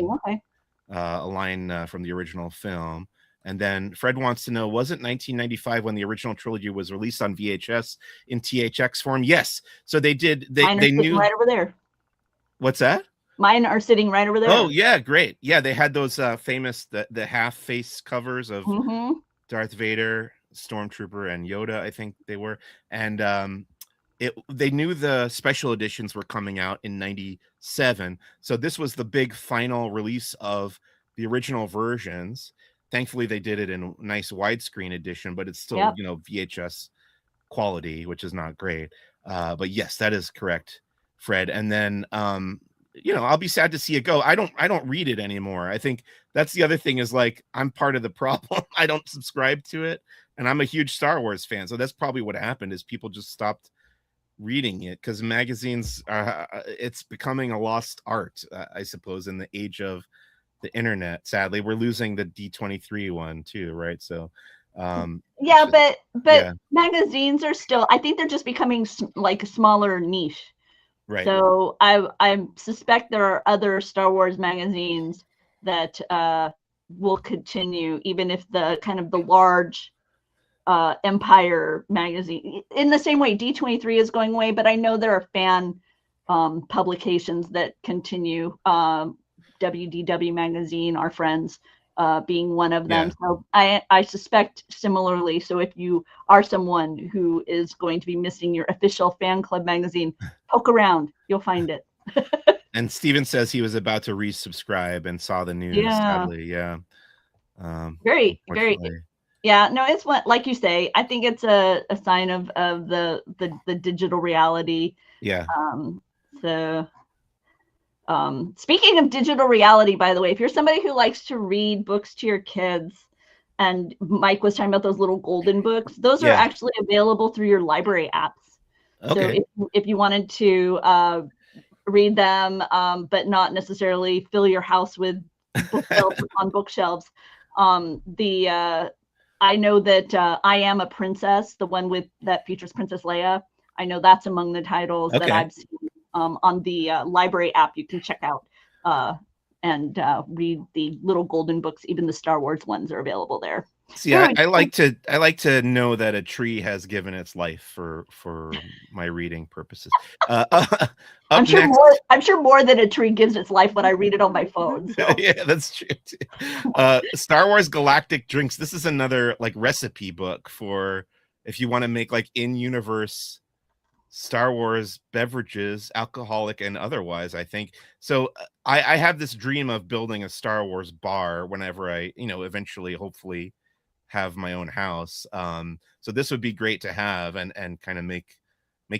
from the original film. And then Fred wants to know, was it 1995 when the original trilogy was released on VHS in THX form? Yes. So they did. They knew right over there. What's that? Mine are sitting right over there. Oh yeah, great. Yeah, they had those famous the half face covers of Darth Vader, Stormtrooper, and Yoda. I think they were, and they knew the special editions were coming out in 97. So this was the big final release of the original versions. Thankfully, they did it in a nice widescreen edition, but it's still, VHS quality, which is not great. But yes, that is correct, Fred. And then, I'll be sad to see it go. I don't read it anymore. I think that's the other thing is like, I'm part of the problem. I don't subscribe to it. And I'm a huge Star Wars fan. So that's probably what happened is people just stopped reading it because magazines it's becoming a lost art, I suppose, in the age of the internet. Sadly, we're losing the D23 one too, right? So but magazines are still, I think they're just becoming like a smaller niche, right? So I suspect there are other Star Wars magazines that will continue, even if the kind of the large Empire magazine, in the same way D23 is going away, but I know there are fan publications that continue. WDW magazine, our friends, being one of them. So I suspect similarly. So if you are someone who is going to be missing your official fan club magazine, poke around, you'll find it. And Steven says he was about to resubscribe and saw the news. Sadly, very. Yeah, no, it's what, like you say, I think it's a sign of the digital reality. Yeah. So speaking of digital reality, by the way, if you're somebody who likes to read books to your kids, and Mike was talking about those little golden books, those are Yeah. actually available through your library apps. So Okay. if you wanted to read them, but not necessarily fill your house with bookshelves on bookshelves, I know that I Am a Princess, the one with that features Princess Leia, I know that's among the titles that Okay. I've seen on the library app. You can check out and read the little golden books. Even the Star Wars ones are available there. See, I like to know that a tree has given its life for my reading purposes. Up next, I'm sure more than a tree gives its life when I read it on my phone. So. yeah, that's true too. Star Wars Galactic Drinks. This is another like recipe book for if you want to make like in-universe Star Wars beverages, alcoholic and otherwise, I think. So I have this dream of building a Star Wars bar whenever I, eventually, hopefully have my own house. So this would be great to have and kind of make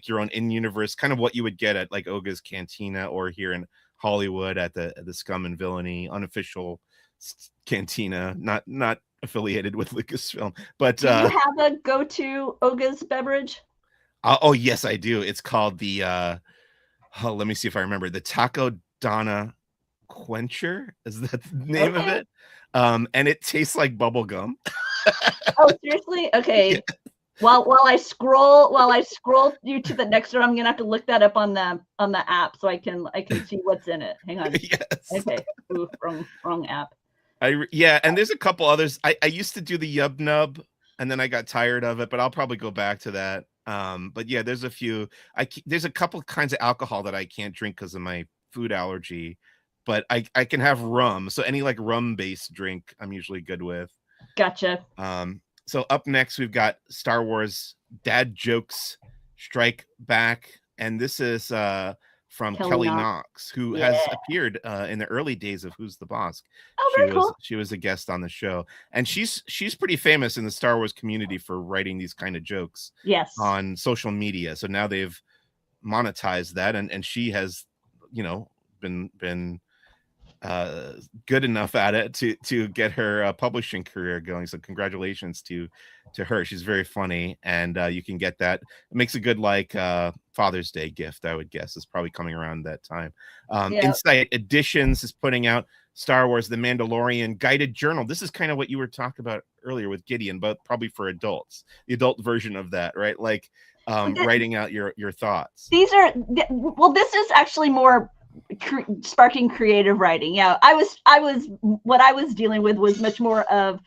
your own in-universe, kind of what you would get at like Oga's Cantina or here in Hollywood at the Scum and Villainy unofficial cantina, not affiliated with Lucasfilm. But do you have a go-to Oga's beverage? Oh yes, I do. It's called the let me see if I remember, the Taco Donna Quencher. Is that the name of it? And it tastes like bubble gum. Oh, seriously? Okay. Yeah. While I scroll you to the next one, I'm gonna have to look that up on the app so I can see what's in it. Hang on. Yes. Okay. Ooh, wrong app. Yeah, and there's a couple others. I used to do the Yub Nub, and then I got tired of it, but I'll probably go back to that. But yeah, there's a few. There's a couple kinds of alcohol that I can't drink because of my food allergy, but I can have rum. So any like rum based drink, I'm usually good with. Gotcha. So up next we've got Star Wars Dad Jokes Strike Back, and this is from Kelly Knox, who has appeared in the early days of Who's the Bossk. Oh, very cool. She was a guest on the show, and she's pretty famous in the Star Wars community for writing these kind of jokes. Yes. On social media. So now they've monetized that, and she has, been good enough at it to get her publishing career going. So congratulations to her. She's very funny, and you can get that. It makes a good like Father's Day gift, I would guess. It's probably coming around that time. Insight Editions is putting out Star Wars The Mandalorian guided journal. This is kind of what you were talking about earlier with Gideon, but probably for adults, the adult version of that, right? Like writing out your thoughts. This is actually more sparking creative writing. Yeah, what I was dealing with was much more of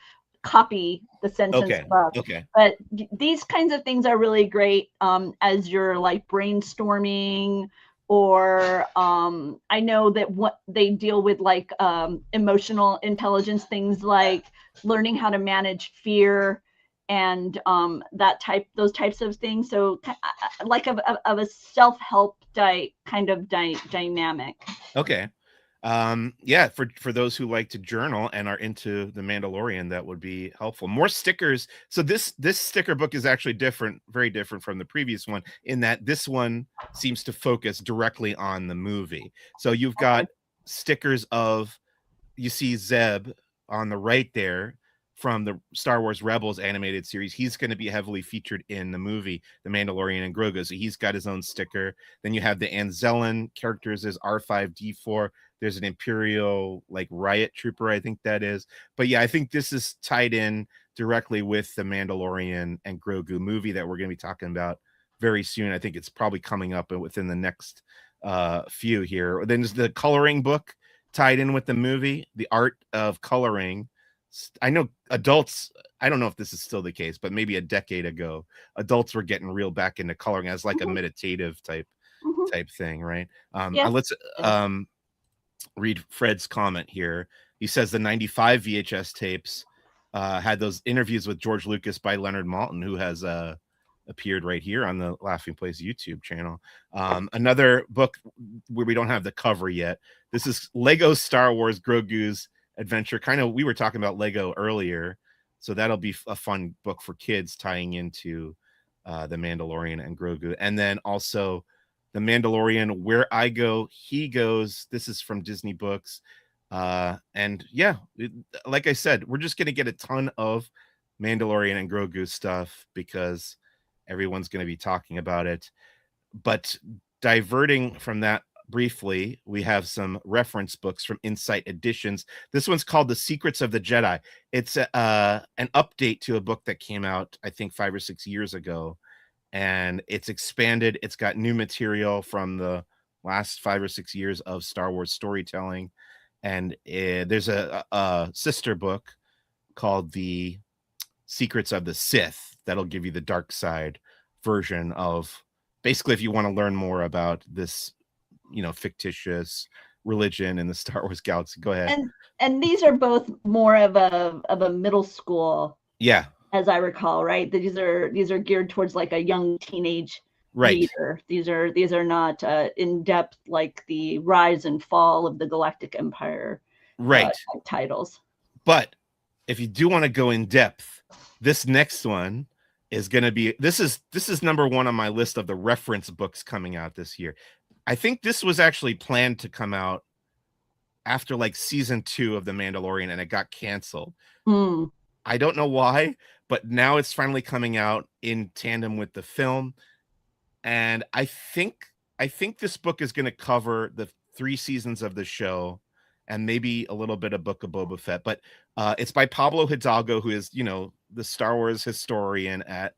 copy the sentence. Okay. But these kinds of things are really great as you're like brainstorming, or I know that what they deal with like emotional intelligence, things like learning how to manage fear and those types of things. So like of a self-help kind of dynamic. Okay. Yeah, for those who like to journal and are into The Mandalorian, that would be helpful. More stickers. So this sticker book is actually different, very different from the previous one, in that this one seems to focus directly on the movie. So you've got stickers of, you see Zeb on the right there from the Star Wars Rebels animated series. He's going to be heavily featured in the movie The Mandalorian and Grogu, so he's got his own sticker. Then you have the Anzellan characters. There's R5D4. There's an Imperial like riot trooper, I think that is. But yeah, I think this is tied in directly with the Mandalorian and Grogu movie that we're going to be talking about very soon. I think it's probably coming up within the next few here. Then there's the coloring book tied in with the movie, The Art of Coloring. I know adults, I don't know if this is still the case, but maybe a decade ago, adults were getting real back into coloring as like a meditative type thing, right? Let's read Fred's comment here. He says the 95 VHS tapes had those interviews with George Lucas by Leonard Maltin, who has appeared right here on the Laughing Place YouTube channel. Another book where we don't have the cover yet. This is Lego Star Wars Grogu's Adventure. Kind of, we were talking about Lego earlier. So that'll be a fun book for kids, tying into the Mandalorian and Grogu. And then also the Mandalorian, Where I Go, He Goes. This is from Disney Books. And yeah, like I said, we're just going to get a ton of Mandalorian and Grogu stuff because everyone's going to be talking about it. But diverting from that briefly, we have some reference books from Insight Editions. This one's called The Secrets of the Jedi. It's an update to a book that came out, I think, 5 or 6 years ago, and it's expanded. It's got new material from the last 5 or 6 years of Star Wars storytelling, and there's a sister book called The Secrets of the Sith that'll give you the dark side version of, basically, if you want to learn more about this, fictitious religion in the Star Wars galaxy. Go ahead. And these are both more of a middle school, Yeah, as I recall, right? These are geared towards like a young teenage right. reader. These are not in depth like the Rise and Fall of the Galactic Empire Right. titles. But if you do want to go in depth, this next one is going to be, this is number one on my list of the reference books coming out this year. I think this was actually planned to come out after like season 2 of The Mandalorian, and it got canceled. I don't know why, but now it's finally coming out in tandem with the film. And I think this book is going to cover the 3 seasons of the show and maybe a little bit of Book of Boba Fett. But it's by Pablo Hidalgo, who is, the Star Wars historian at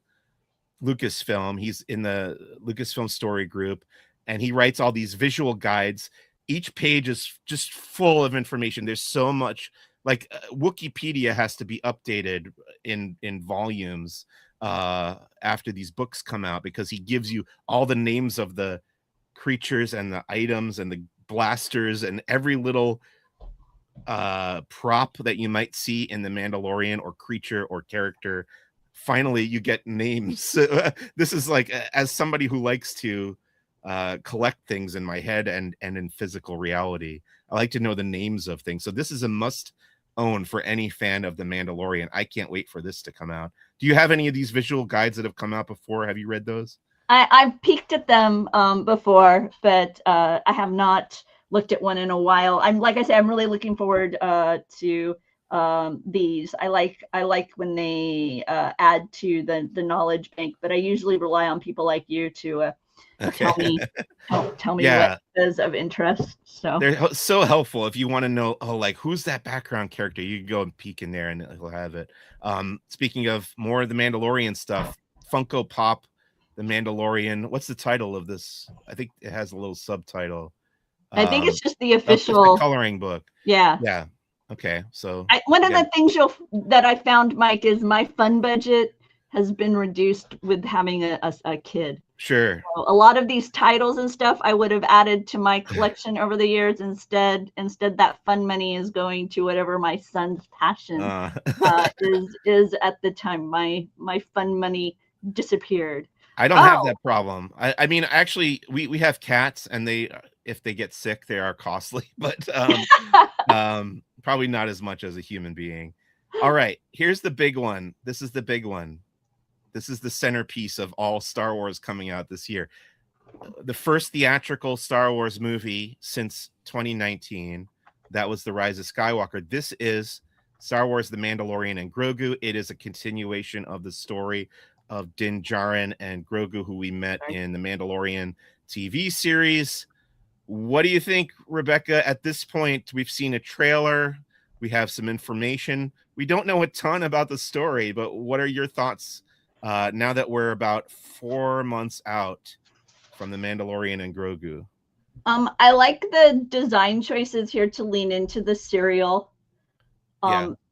Lucasfilm. He's in the Lucasfilm Story Group, and he writes all these visual guides. Each page is just full of information. There's so much, like Wikipedia has to be updated in volumes after these books come out, because he gives you all the names of the creatures and the items and the blasters and every little prop that you might see in The Mandalorian, or creature or character. Finally, you get names. This is like, as somebody who likes to collect things in my head and in physical reality, I like to know the names of things. So this is a must own for any fan of The Mandalorian. I can't wait for this to come out. Do you have any of these visual guides that have come out before? Have you read those? I've peeked at them before, but I have not looked at one in a while. Like I said, I'm really looking forward to these. I like when they add to the knowledge bank, but I usually rely on people like you to tell me what is of interest. So they're so helpful if you want to know, like, who's that background character. You can go and peek in there and he'll have it. Speaking of more of the Mandalorian stuff, Funko Pop The Mandalorian. What's the title of this? I think it has a little subtitle. I think it's just the official the coloring book. Yeah. Okay, so one of the things that I found, Mike, is my fund budget has been reduced with having a kid. Sure. So a lot of these titles and stuff I would have added to my collection over the years. Instead that fund money is going to whatever my son's passion is at the time. My fund money disappeared. I don't have that problem. I mean, actually, we have cats, and if they get sick, they are costly, but probably not as much as a human being. All right, here's the big one. This is the big one. This is the centerpiece of all Star Wars coming out this year. The first theatrical Star Wars movie since 2019. That was The Rise of Skywalker. This is Star Wars: The Mandalorian and Grogu. It is a continuation of the story of Din Djarin and Grogu, who we met in the Mandalorian TV series. What do you think, Rebekah? At this point, we've seen a trailer. We have some information. We don't know a ton about the story, but what are your thoughts now that we're about 4 months out from the Mandalorian and Grogu? I like the design choices here to lean into the serial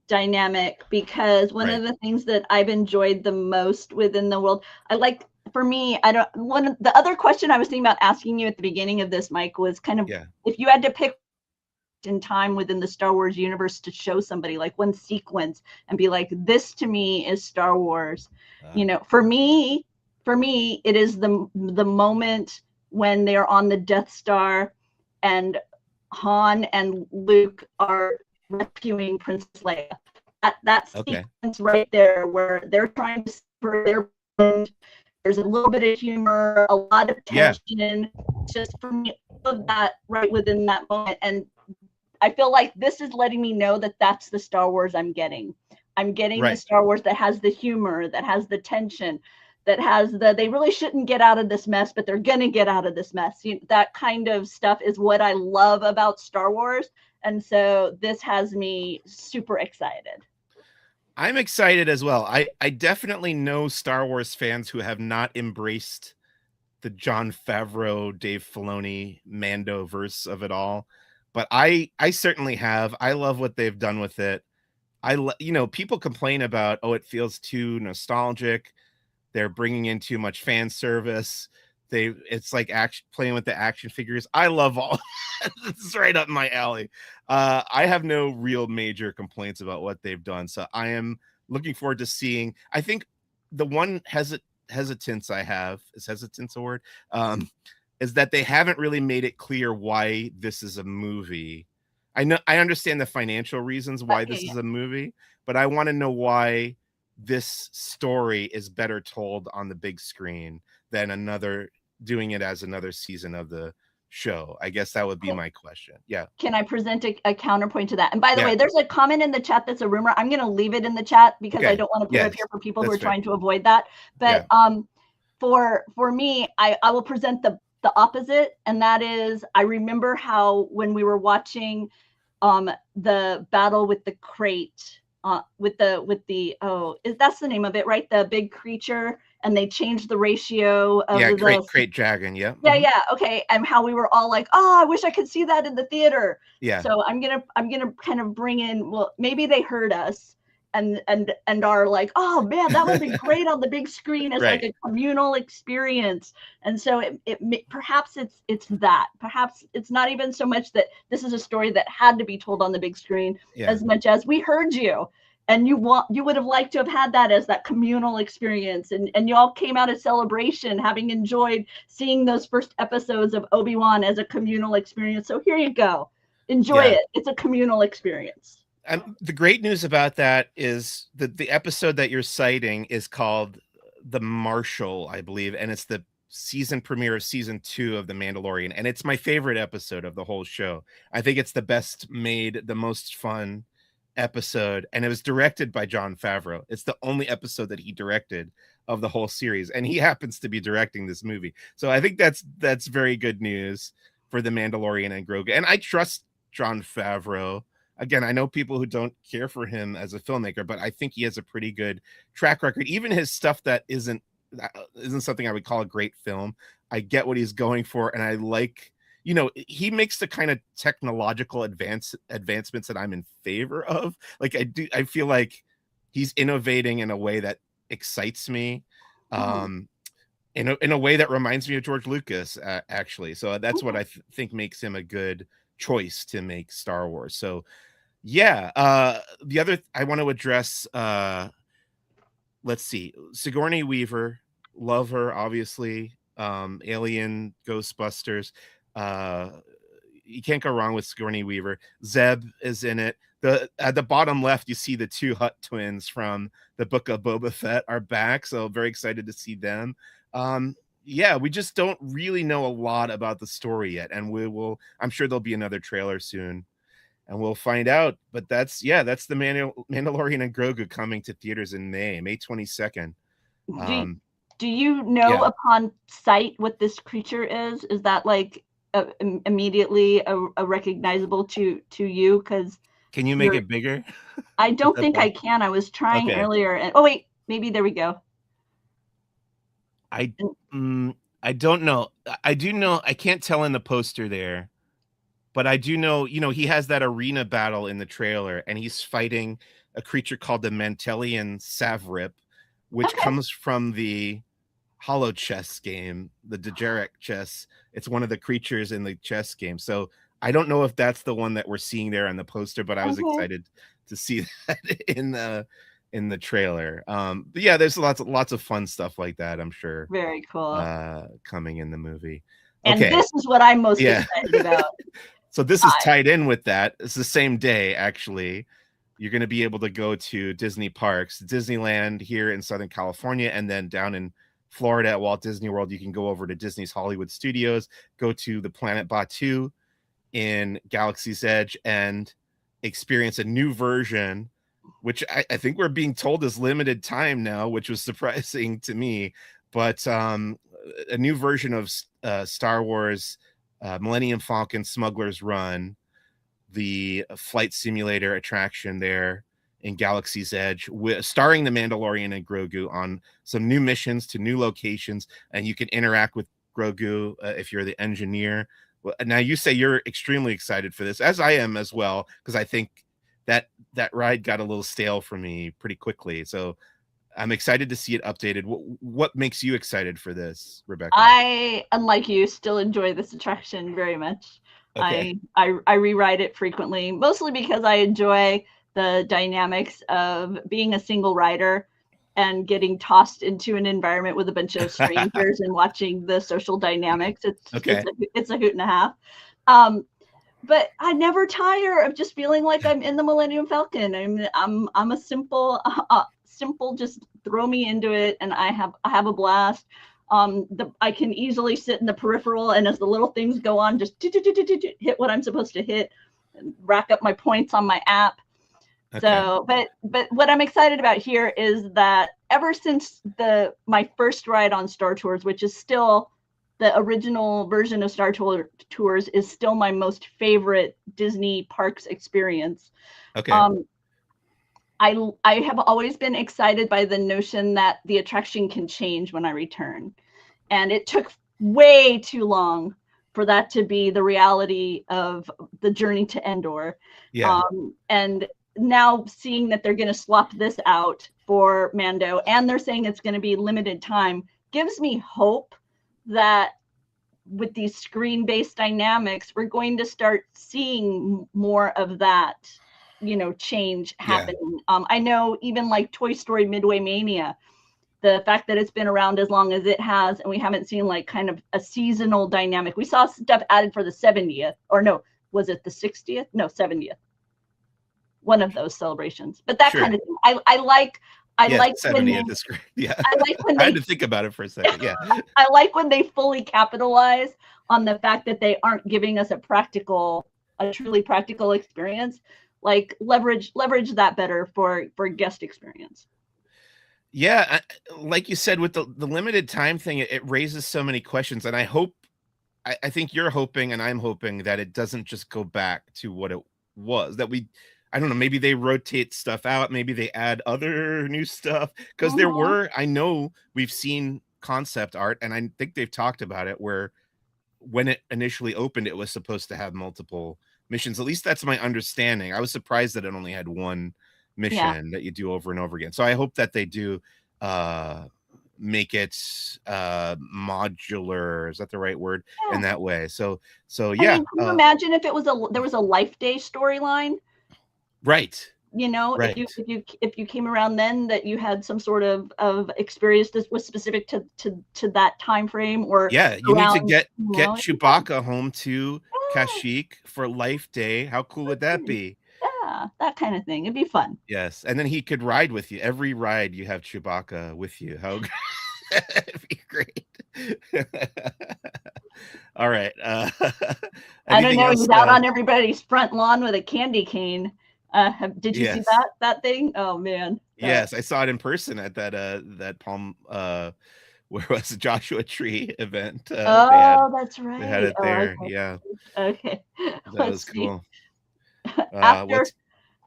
dynamic, because one of the things that I've enjoyed the most within the world, the other question I was thinking about asking you at the beginning of this, Mike, was kind of if you had to pick in time within the Star Wars universe to show somebody like one sequence and be like, this to me is Star Wars. For me, it is the moment when they're on the Death Star and Han and Luke are rescuing Princess Leia. that Okay. sequence right there where they're trying to for their friend. There's a little bit of humor, a lot of tension. Just for me, all of that right within that moment, and I feel like this is letting me know that that's the Star Wars I'm getting. I'm getting the Star Wars that has the humor, that has the tension, that has they really shouldn't get out of this mess, but they're going to get out of this mess. That kind of stuff is what I love about Star Wars. And so this has me super excited. I'm excited as well. I definitely know Star Wars fans who have not embraced the Jon Favreau, Dave Filoni, Mando verse of it all, but I certainly have. I love what they've done with it. People complain about, oh, it feels too nostalgic. They're bringing in too much fan service. It's like playing with the action figures. I love all. It's right up my alley. I have no real major complaints about what they've done, so I am looking forward to seeing. I think the one hesitance I have, is hesitance a word? Is that they haven't really made it clear why this is a movie. I understand the financial reasons why this is a movie, but I want to know why this story is better told on the big screen than doing it as another season of the show. I guess that would be my question. Yeah. Can I present a counterpoint to that? And by the way, there's a comment in the chat that's a rumor. I'm going to leave it in the chat because I don't want to put it up here for people who are trying to avoid that. But for me, I will present the opposite, and that is, I remember how when we were watching the battle with the crate, with the that's the name of it, right? The big creature, and they changed the ratio of the crate dragon. Yeah. Okay. And how we were all like, oh, I wish I could see that in the theater. Yeah. So I'm gonna kind of bring in, well, maybe they heard us and are like, oh man, that would be great on the big screen as like a communal experience. And so it perhaps it's that. Perhaps it's not even so much that this is a story that had to be told on the big screen, as much as we heard you. And you would have liked to have had that as that communal experience. And you all came out of Celebration having enjoyed seeing those first episodes of Obi-Wan as a communal experience. So here you go. Enjoy it. It's a communal experience. The great news about that is that the episode that you're citing is called The Marshal, I believe, and it's the season premiere of season 2 of The Mandalorian. And it's my favorite episode of the whole show. I think it's the best made, the most fun episode, and it was directed by Jon Favreau. It's the only episode that he directed of the whole series, and he happens to be directing this movie. So I think that's very good news for The Mandalorian and Grogu. And I trust Jon Favreau. Again, I know people who don't care for him as a filmmaker, but I think he has a pretty good track record. Even his stuff that isn't something I would call a great film, I get what he's going for, and I like, he makes the kind of technological advancements that I'm in favor of. Like I feel like he's innovating in a way that excites me, in a way that reminds me of George Lucas, actually. So that's what I think makes him a good choice to make Star Wars. So the other I want to address, let's see, Sigourney Weaver, love her, obviously. Alien, Ghostbusters, you can't go wrong with Sigourney Weaver. Zeb is in it. At the bottom left, you see the 2 Hutt twins from the Book of Boba Fett are back, so very excited to see them. We just don't really know a lot about the story yet, and I'm sure there'll be another trailer soon, and we'll find out. But that's the Mandalorian and Grogu coming to theaters in May 22nd. Do you know upon sight what this creature is? Is that like immediately a recognizable to you? Because can you make it bigger? I don't think I can. I was trying earlier, and oh wait, maybe there we go. I don't know. I do know. I can't tell in the poster there, but I do know. He has that arena battle in the trailer, and he's fighting a creature called the Mantelian Savrip, which comes from the Hollow Chess game, the Dejarik chess. It's one of the creatures in the chess game. So I don't know if that's the one that we're seeing there on the poster, but I was excited to see that in the trailer. But there's lots of fun stuff like that, I'm sure. Very cool. Coming in the movie. And this is what I'm most excited about. So this is tied in with that. It's the same day, actually. you're going to be able to go to Disney parks, Disneyland here in Southern California, and then down in Florida at Walt Disney World, you can go over to Disney's Hollywood Studios, go to the Planet Batu in Galaxy's Edge, and experience a new version, which I think we're being told is limited time now, which was surprising to me. But a new version of Star Wars Millennium Falcon Smuggler's Run, the flight simulator attraction there in Galaxy's Edge, starring the Mandalorian and Grogu on some new missions to new locations, and you can interact with Grogu if you're the engineer. Well, now you say you're extremely excited for this, as I am as well, because I think that ride got a little stale for me pretty quickly. So I'm excited to see it updated. What makes you excited for this, Rebekah? I, unlike you, still enjoy this attraction very much. Okay. I rewrite it frequently, mostly because I enjoy the dynamics of being a single rider and getting tossed into an environment with a bunch of strangers and watching the social dynamics. It's a hoot and a half. But I never tire of just feeling like I'm in the Millennium Falcon. I'm a simple, just throw me into it, and I have a blast. I can easily sit in the peripheral, and as the little things go on, just hit what I'm supposed to hit, and rack up my points on my app. Okay. So, but what I'm excited about here is that ever since my first ride on Star Tours, which is still the original version of Star Tours, is still my most favorite Disney parks experience. Okay. I have always been excited by the notion that the attraction can change when I return. And it took way too long for that to be the reality of the journey to Endor. Yeah. And now seeing that they're going to swap this out for Mando, and they're saying it's going to be limited time, gives me hope that with these screen-based dynamics, we're going to start seeing more of that, change happening. Yeah. I know even like Toy Story Midway Mania, the fact that it's been around as long as it has, and we haven't seen like kind of a seasonal dynamic. We saw stuff added for the 70th, or no, was it the 60th? No, 70th. One of those celebrations, but that kind of thing. I like 70th is great. Yeah. I like when I had to think about it for a second. Yeah. I like when they fully capitalize on the fact that they aren't giving us a truly practical experience. Like leverage that better for guest experience. Yeah, like you said, with the limited time thing, it raises so many questions, and I think you're hoping, and I'm hoping that it doesn't just go back to what it was. That I don't know, maybe they rotate stuff out, maybe they add other new stuff, because I know we've seen concept art, and I think they've talked about it, where when it initially opened, it was supposed to have multiple missions. At least that's my understanding. I was surprised that it only had one mission that you do over and over again. So I hope that they do make it modular. Is that the right word? In that way. So yeah. I mean, can you imagine if there was a Life Day storyline? Right. Right. If you came around then, that you had some sort of experience that was specific to that time frame, or you need to get Chewbacca home to Kashyyyk for Life Day. How cool would that be? Yeah, that kind of thing. It'd be fun. Yes, and then he could ride with you. Every ride you have Chewbacca with you. How it'd be great. All right. I don't know. He's out on everybody's front lawn with a candy cane. Did you see that thing? Oh man. Yes, I saw it in person at that Palm where was the Joshua Tree event. That's right. They had it there. Okay. Yeah. Okay. That was cool.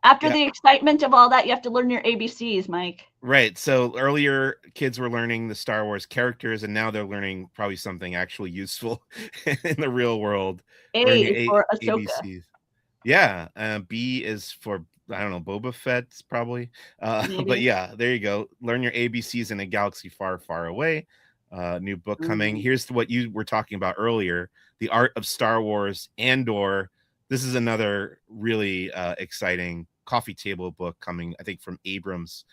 After the excitement of all that, you have to learn your ABCs, Mike. Right. So earlier kids were learning the Star Wars characters, and now they're learning probably something actually useful in the real world. A is for Ahsoka. ABCs. Yeah. B is for, I don't know, Boba Fett's probably. But yeah, there you go. Learn your ABCs in a galaxy far, far away. New book coming. Here's what you were talking about earlier, The Art of Star Wars Andor. This is another really exciting coffee table book coming, I think, from Abrams.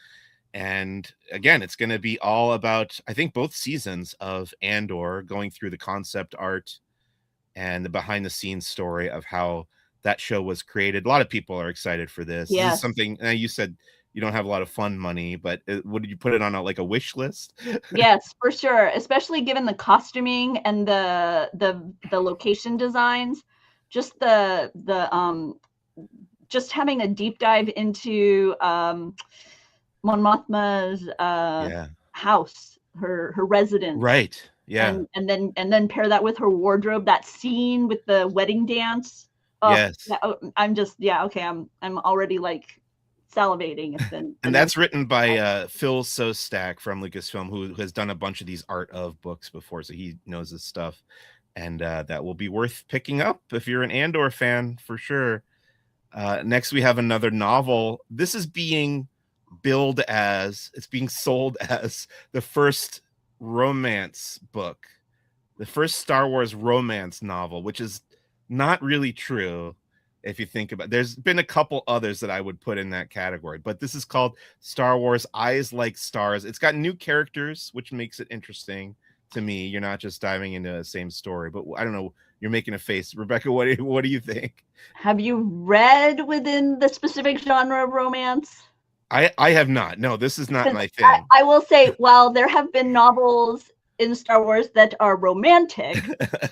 And again, it's going to be all about, I think, both seasons of Andor, going through the concept art and the behind the scenes story of how that show was created. A lot of people are excited for this. This is Yes. something you said you don't have a lot of fund money, but would you put it on like a wish list? Yes, for sure, especially given the costuming and the location designs. Just just having a deep dive into Mon Mothma's Yeah. house, her residence. Right. Yeah. And then pair that with her wardrobe, that scene with the wedding dance. Oh, Yes. I'm just, yeah, okay, I'm already like salivating. And that's written by Phil Sostak from Lucasfilm, who has done a bunch of these art of books before, so he knows his stuff. And that will be worth picking up if you're an Andor fan, for sure. Next, we have another novel. This is being billed as, it's being sold as the first romance book, the first Star Wars romance novel, which is not really true. If you think about it, there's been a couple others that I would put in that category, but this is called Star Wars Eyes Like Stars. It's got new characters, which makes it interesting to me. You're not just diving into the same story, but I don't know. You're making a face, Rebecca. What do you think? Have you read within the specific genre of romance? I have not. No, this is not my thing. I will say, while there have been novels in Star Wars that are romantic,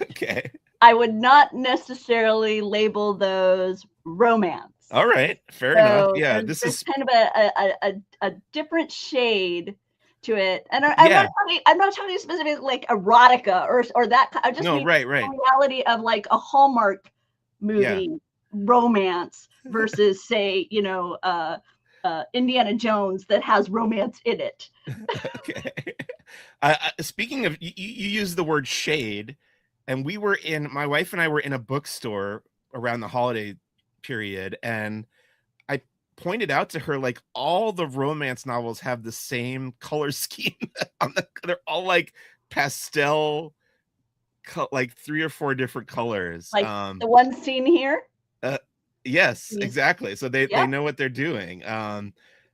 okay, I would not necessarily label those romance. All right, fair enough. Yeah, this is kind of a different shade to it, and I'm not talking specifically like erotica or that. I just mean right. The reality of like a Hallmark movie romance versus say Indiana Jones that has romance in it. Okay. Speaking of, you use the word shade, and my wife and I were in a bookstore around the holiday period, and I pointed out to her, like, all the romance novels have the same color scheme. They're all like pastel, like 3 or 4 different colors. Like the one scene here. Yes, exactly. So they know what they're doing.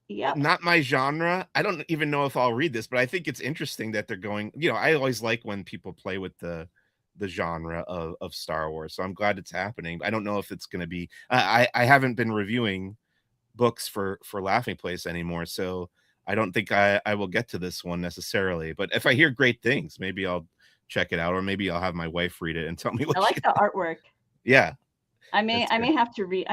Not my genre. I don't even know if I'll read this, but I think it's interesting that they're going, I always like when people play with the genre of Star Wars. So I'm glad it's happening. I don't know if it's going to be, I haven't been reviewing books for Laughing Place anymore. So I don't think I will get to this one necessarily, but if I hear great things, maybe I'll check it out, or maybe I'll have my wife read it and tell me what I like the artwork. Yeah. I may have to read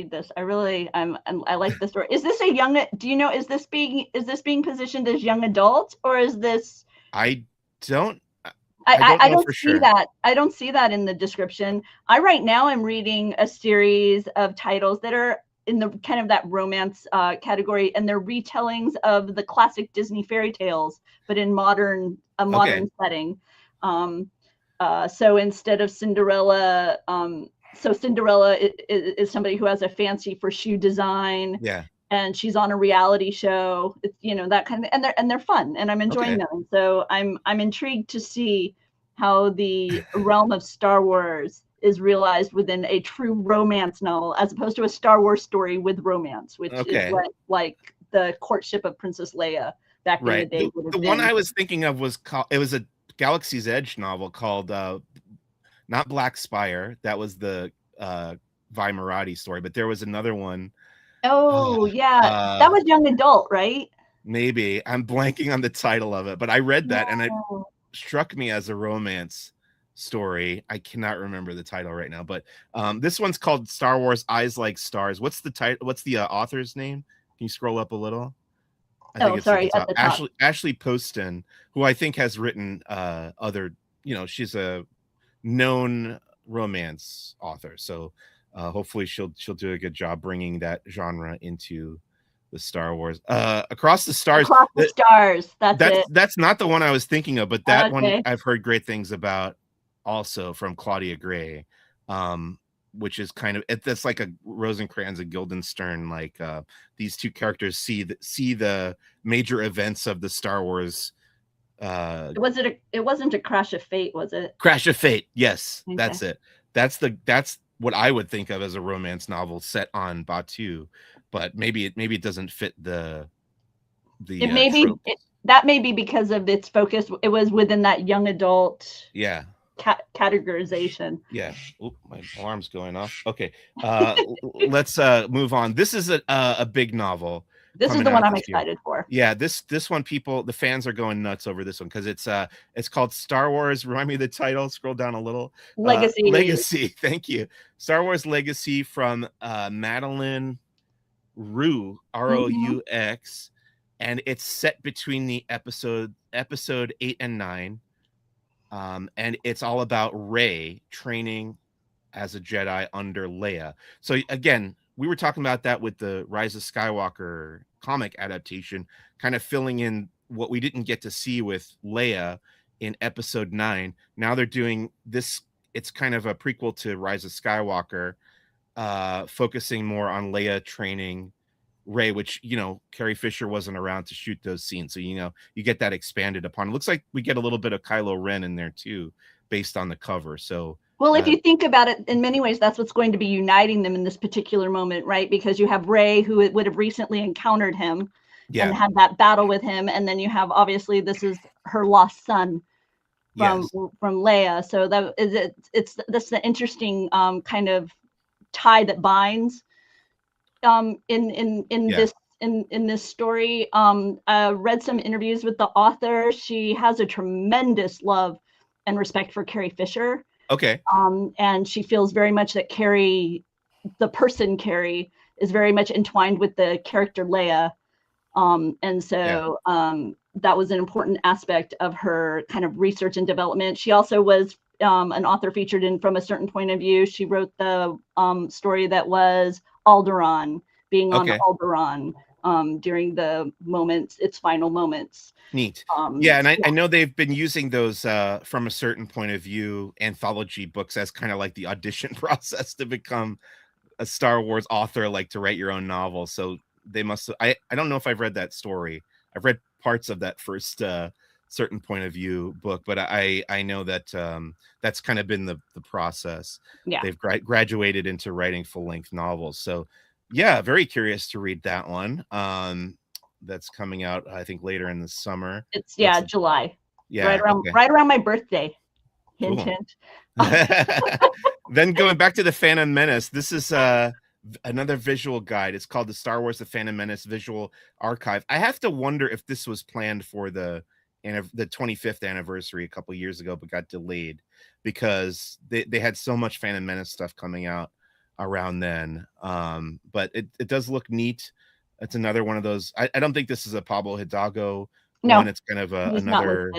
this. I like this story. Is this a young, do you know, is this being positioned as young adult, or is this? I don't see that. I don't see that in the description. Right now I'm reading a series of titles that are in the kind of that romance category, and they're retellings of the classic Disney fairy tales, but in modern setting. So instead of Cinderella, so Cinderella is somebody who has a fancy for shoe design. Yeah. And she's on a reality show. It's, that kind of, and they're fun, and I'm enjoying them. So I'm intrigued to see how the realm of Star Wars is realized within a true romance novel, as opposed to a Star Wars story with romance, which is what, like the courtship of Princess Leia back in the day. The one I was thinking of was it was a Galaxy's Edge novel called not Black Spire. That was the Vi Marati story, but there was another one. Oh, yeah. That was young adult, right? Maybe. I'm blanking on the title of it, but I read that and it struck me as a romance story. I cannot remember the title right now, but this one's called Star Wars Eyes Like Stars. What's the title? What's the author's name? Can you scroll up a little? I think it's sorry, at the top. Ashley Poston, who I think has written other, she's a known romance author, so hopefully she'll do a good job bringing that genre into the Star Wars. Across the Stars. That's not the one I was thinking of, but that one I've heard great things about also from Claudia Gray, which is kind of, that's like a Rosencrantz and Guildenstern, like these two characters see the major events of the Star Wars. It wasn't a Crash of Fate, was it? Crash of Fate, yes. Okay. That's it. That's what I would think of as a romance novel set on Batuu, but maybe it doesn't fit the it may be that may be because of its focus. It was within that young adult. Yeah. categorization. Yeah. Oop, my alarm's going off. Okay. Let's move on. This is a big novel This is coming the one out I'm this year. excited for. Yeah, this one, the fans are going nuts over this one because it's called Star Wars. Remind me of the title. Scroll down a little. Legacy. Legacy. Thank you. Star Wars Legacy from Madeline Roux, Roux, and it's set between the episode 8 and 9. And it's all about Rey training as a Jedi under Leia. So again, we were talking about that with the Rise of Skywalker comic adaptation, kind of filling in what we didn't get to see with Leia in episode 9. Now they're doing this. It's kind of a prequel to Rise of Skywalker, focusing more on Leia training Rey, which, Carrie Fisher wasn't around to shoot those scenes. So, you get that expanded upon. It looks like we get a little bit of Kylo Ren in there too, based on the cover. So, well, if you think about it, in many ways, that's what's going to be uniting them in this particular moment, right? Because you have Rey, who would have recently encountered him and had that battle with him. And then you have, obviously, this is her lost son from Leia. So that's the interesting kind of tie that binds in this story. Read some interviews with the author. She has a tremendous love and respect for Carrie Fisher. Okay. And she feels very much that Carrie, the person Carrie, is very much entwined with the character Leia. And so that was an important aspect of her kind of research and development. She also was an author featured in From a Certain Point of View. She wrote the story that was Alderaan, being on Alderaan during its final moments. Neat. And I know they've been using those From a Certain Point of View anthology books as kind of like the audition process to become a Star Wars author, like to write your own novel. So they must. I don't know if I've read that story. I've read parts of that first Certain Point of View book, but I know that that's kind of been the process. Yeah, they've graduated into writing full-length novels. So yeah, very curious to read that one. That's coming out, I think, later in the summer. It's July. Yeah, right around my birthday. Hint, cool. Hint. Then going back to the Phantom Menace, this is another visual guide. It's called the Star Wars: The Phantom Menace Visual Archive. I have to wonder if this was planned for the 25th anniversary a couple years ago, but got delayed because they had so much Phantom Menace stuff coming out around then. But it does look neat. It's another one of those. I don't think this is a Pablo Hidalgo one. It's kind of another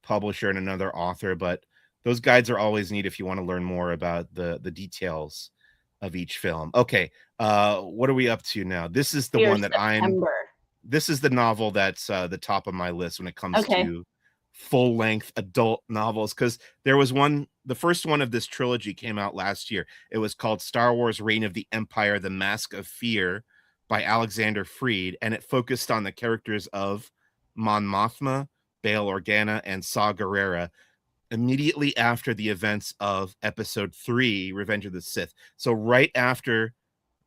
publisher and another author, but those guides are always neat if you want to learn more about the details of each film. Okay, what are we up to now? This is the one that this is the novel that's the top of my list when it comes to full-length adult novels, because there was one, the first one of this trilogy came out last year. It was called Star Wars: Reign of the Empire, The Mask of Fear by Alexander Freed, and it focused on the characters of Mon Mothma, Bail Organa, and Saw Gerrera immediately after the events of Episode 3, Revenge of the Sith. So right after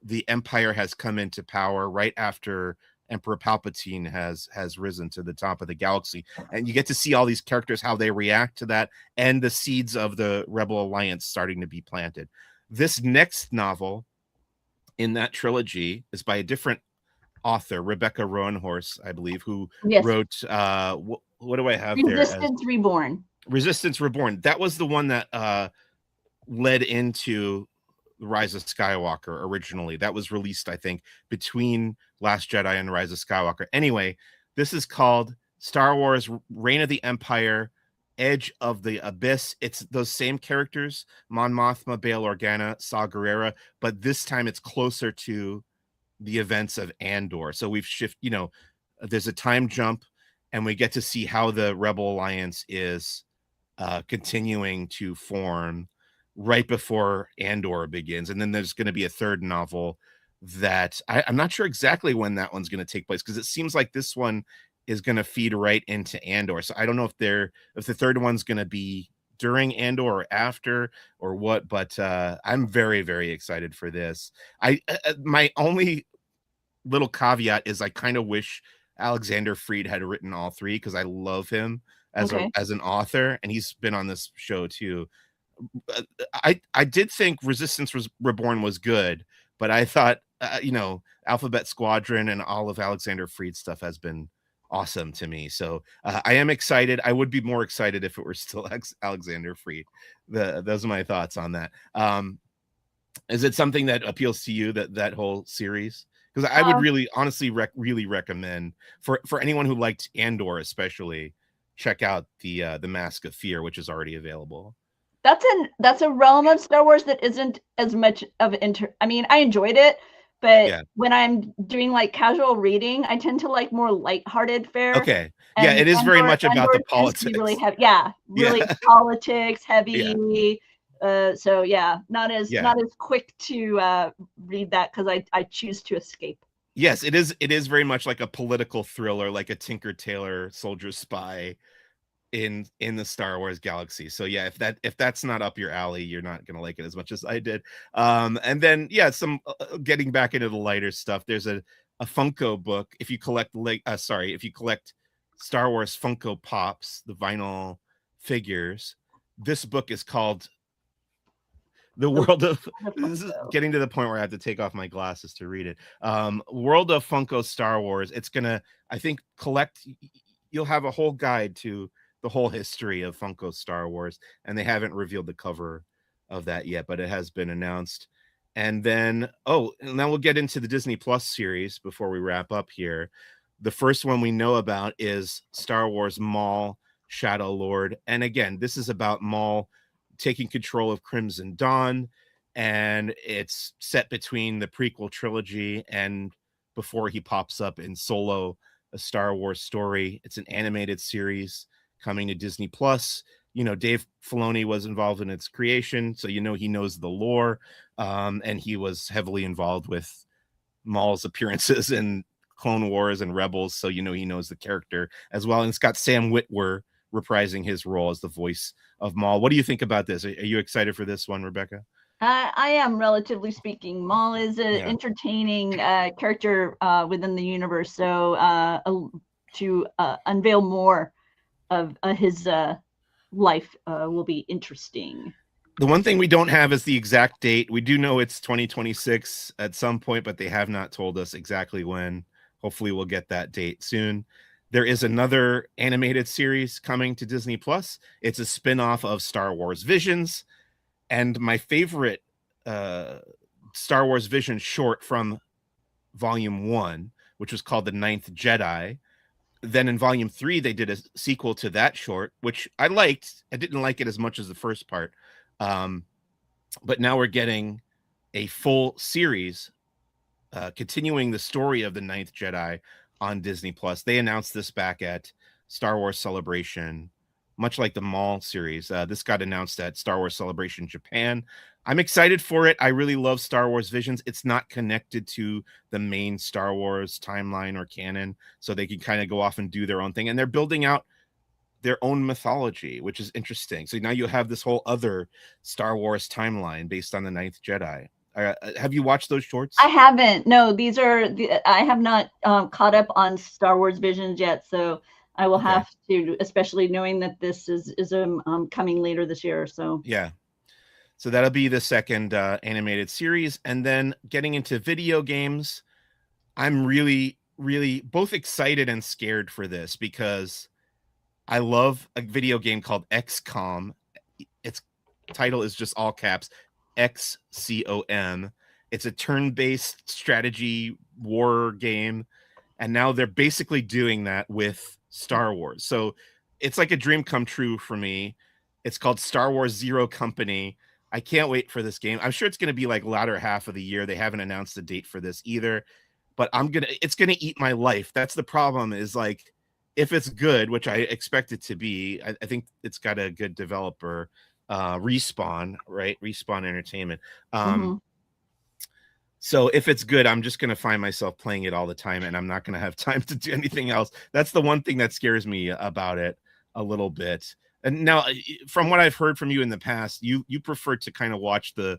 the Empire has come into power, right after Emperor Palpatine has risen to the top of the galaxy, and you get to see all these characters, how they react to that, and the seeds of the Rebel Alliance starting to be planted. This next novel in that trilogy is by a different author, Rebecca Roanhorse, I believe, who wrote what do I have there? Resistance Reborn. Resistance Reborn. That was the one that led into the Rise of Skywalker originally. That was released, I think, between Last Jedi and Rise of Skywalker. Anyway, this is called Star Wars: Reign of the Empire, Edge of the Abyss. It's those same characters, Mon Mothma, Bail Organa, Saw Gerrera, but this time it's closer to the events of Andor. So we've shifted, there's a time jump, and we get to see how the Rebel Alliance is continuing to form right before Andor begins. And then there's going to be a third novel that I'm not sure exactly when that one's going to take place, because it seems like this one is going to feed right into Andor. So I don't know if the third one's going to be during Andor or after or what, but I'm very, very excited for this. My only little caveat is I kind of wish Alexander Freed had written all three, because I love him. as Okay. an author, and he's been on this show too. I did think Resistance was Reborn was good, but I thought Alphabet Squadron and all of Alexander Freed's stuff has been awesome to me. So I am excited. I would be more excited if it were still Alexander Freed. Those are my thoughts on that. Is it something that appeals to you, that whole series? Because I would really honestly really recommend for anyone who liked Andor especially, check out the Mask of Fear, which is already available. That's a realm of Star Wars that isn't as much of I mean, I enjoyed it, but when I'm doing like casual reading, I tend to like more lighthearted fare. Okay. Yeah, it is very much about the politics. Really heavy. Yeah, really politics heavy. So yeah, not as quick to read that because I choose to escape. Yes, it is very much like a political thriller, like a Tinker Tailor Soldier Spy in the Star Wars galaxy. So yeah, if that's not up your alley, you're not gonna like it as much as I did. And then some getting back into the lighter stuff. There's a Funko book. If you collect if you collect Star Wars Funko Pops, the vinyl figures, this book is called The World of this is getting to the point where I have to take off my glasses to read it. World of Funko Star Wars. It's gonna, I think, you'll have a whole guide to the whole history of Funko Star Wars, and they haven't revealed the cover of that yet, but it has been announced. And then and then we'll get into the Disney Plus series before we wrap up here. The first one we know about is Star Wars Maul Shadow Lord, and again, this is about Maul taking control of Crimson Dawn, and it's set between the prequel trilogy and before he pops up in Solo, a Star Wars story. It's an animated series coming to Disney Plus. Dave Filoni was involved in its creation, so he knows the lore, and he was heavily involved with Maul's appearances in Clone Wars and Rebels, so he knows the character as well. And it's got Sam Witwer reprising his role as the voice of Maul. What do you think about this? Are you excited for this one, Rebecca? I am, relatively speaking. Maul is an entertaining character within the universe, so to unveil more of his life will be interesting. The one thing we don't have is the exact date. We do know it's 2026 at some point, but they have not told us exactly when. Hopefully we'll get that date soon. There is another animated series coming to Disney Plus. It's a spin-off of Star Wars Visions. And my favorite Star Wars Vision short from Volume 1, which was called The Ninth Jedi. Then in Volume 3, they did a sequel to that short, which I liked. I didn't like it as much as the first part. But now we're getting a full series continuing the story of The Ninth Jedi on Disney Plus. They announced this back at Star Wars Celebration, much like the Maul series. This got announced at Star Wars Celebration Japan. I'm excited for it. I really love Star Wars Visions. It's not connected to the main Star Wars timeline or canon, so they can kind of go off and do their own thing. And they're building out their own mythology, which is interesting. So now you have this whole other Star Wars timeline based on the Ninth Jedi. Have you watched those shorts? I haven't. No, I have not caught up on Star Wars Visions yet, so I will have to, especially knowing that this is coming later this year. So yeah. So that'll be the second animated series. And then getting into video games, I'm really, really both excited and scared for this because I love a video game called XCOM. Its title is just all caps, XCOM. It's a turn-based strategy war game. And now they're basically doing that with Star Wars. So it's like a dream come true for me. It's called Star Wars Zero Company. I can't wait for this game. I'm sure it's going to be like latter half of the year. They haven't announced a date for this either, but it's going to eat my life. That's the problem, is like, if it's good, which I expect it to be, I think it's got a good developer, Respawn, right? Respawn Entertainment. So if it's good, I'm just going to find myself playing it all the time, and I'm not going to have time to do anything else. That's the one thing that scares me about it a little bit. And now, from what I've heard from you in the past, you prefer to kind of watch the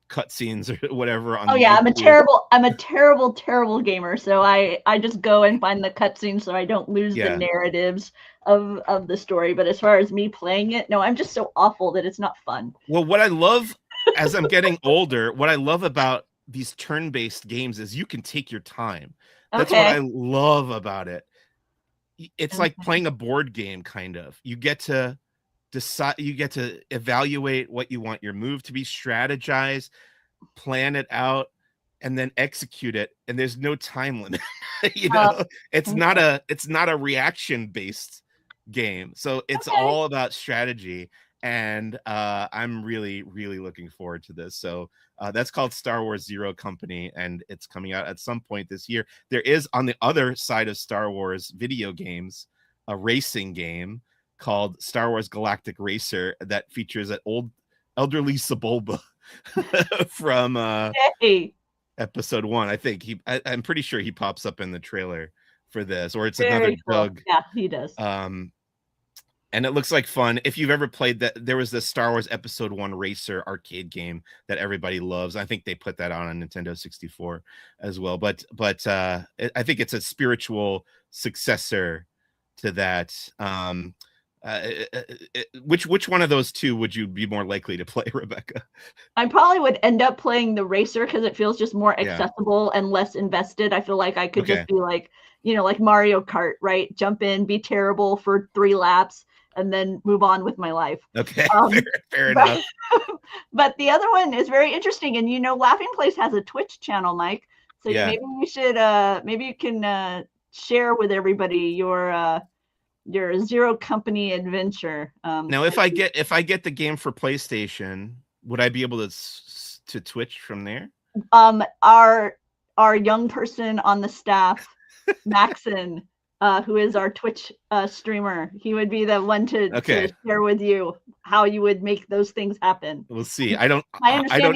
cutscenes or whatever on Oh yeah, YouTube. I'm a terrible gamer. So I just go and find the cutscenes so I don't lose the Yeah. narratives of the story. But as far as me playing it, no, I'm just so awful that it's not fun. Well, what I love as I'm getting older, what I love about these turn-based games is you can take your time. That's what Okay. I love about it. It's like Okay. playing a board game, kind of. You get to decide, you get to evaluate what you want your move to be, strategize, plan it out, and then execute it. And there's no time limit. You Uh, know, it's not a reaction based game. So it's okay. all about strategy. And I'm really, really looking forward to this. So that's called Star Wars Zero Company, and it's coming out at some point this year. There is, on the other side of Star Wars video games, a racing game called Star Wars Galactic Racer that features an elderly Sebulba from Hey, episode 1. I think I'm pretty sure he pops up in the trailer for this, or it's another very cool. Doug. Yeah, he does. And it looks like fun. If you've ever played that, there was the Star Wars Episode 1 Racer arcade game that everybody loves. I think they put that on Nintendo 64 as well. But I think it's a spiritual successor to that. Which one of those two would you be more likely to play, Rebecca? I probably would end up playing the racer because it feels just more Yeah. accessible and less invested. I feel like I could Okay. just be like, like Mario Kart, right? Jump in, be terrible for 3 laps, and then move on with my life. Okay, fair enough. But the other one is very interesting. And Laughing Place has a Twitch channel, Mike. So Yeah. maybe we should maybe you can share with everybody your Zero Company adventure. Now, if I get the game for PlayStation, would I be able to Twitch from there? Our young person on the staff, Maxon, who is our Twitch streamer, he would be the one to share with you how you would make those things happen. We'll see. I don't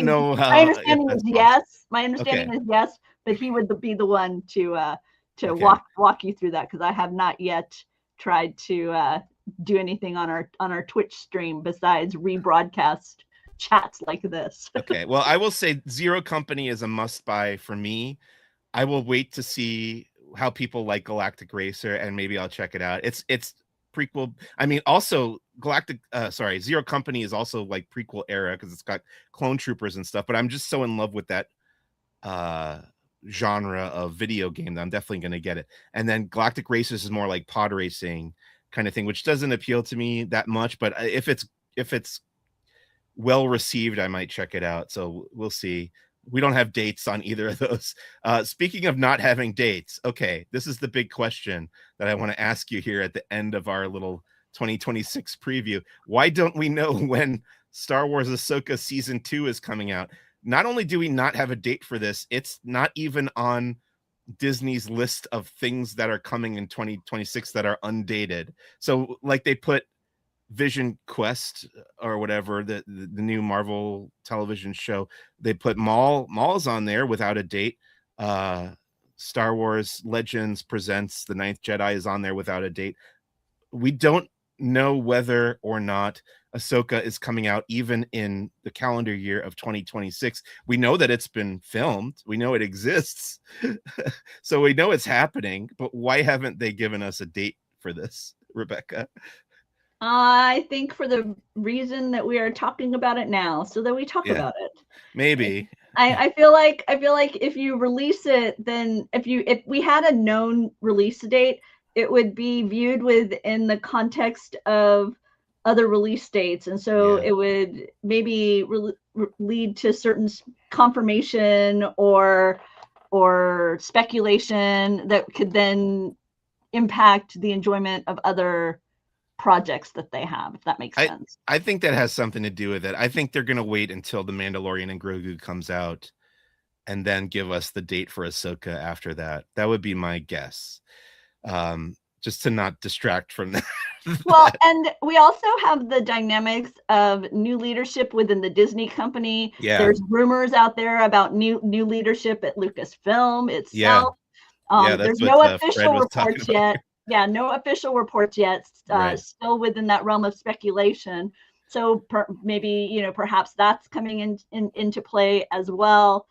know how. My understanding is yes. My understanding is yes, but he would be the one to walk you through that, because I have not yet tried to do anything on our Twitch stream besides rebroadcast chats like this. Okay, well, I will say Zero Company is a must buy for me. I will wait to see how people like Galactic Racer, and maybe I'll check it out. It's prequel. I mean, also Zero Company is also like prequel era because it's got clone troopers and stuff, but I'm just so in love with that genre of video game that I'm definitely going to get it. And then Galactic Racers is more like pod racing kind of thing, which doesn't appeal to me that much, but if it's well received, I might check it out. So we'll see. We don't have dates on either of those. Speaking of not having dates, okay, this is the big question that I want to ask you here at the end of our little 2026 preview. Why don't we know when Star Wars Ahsoka Season 2 is coming out? Not only do we not have a date for this, it's not even on Disney's list of things that are coming in 2026 that are undated. So like they put Vision Quest or whatever, the new Marvel television show, they put Maul's on there without a date. Star Wars Legends Presents The Ninth Jedi is on there without a date. We don't know whether or not Ahsoka is coming out even in the calendar year of 2026. We know that it's been filmed. We know it exists. So we know it's happening, but why haven't they given us a date for this, Rebecca? I think for the reason that we are talking about it now, so that we talk about it. Maybe. I feel like if you release it, then if we had a known release date, it would be viewed within the context of other release dates, and so it would maybe lead to certain confirmation or speculation that could then impact the enjoyment of other projects that they have, if that makes sense. I think that has something to do with it. I think they're going to wait until The Mandalorian and Grogu comes out and then give us the date for Ahsoka after that. That would be my guess. Just to not distract from that. Well, and we also have the dynamics of new leadership within the Disney company. Yeah. There's rumors out there about new leadership at Lucasfilm itself. There's no official reports yet. Yeah, no official reports yet. Right. Still within that realm of speculation. So maybe, perhaps that's coming into play as well,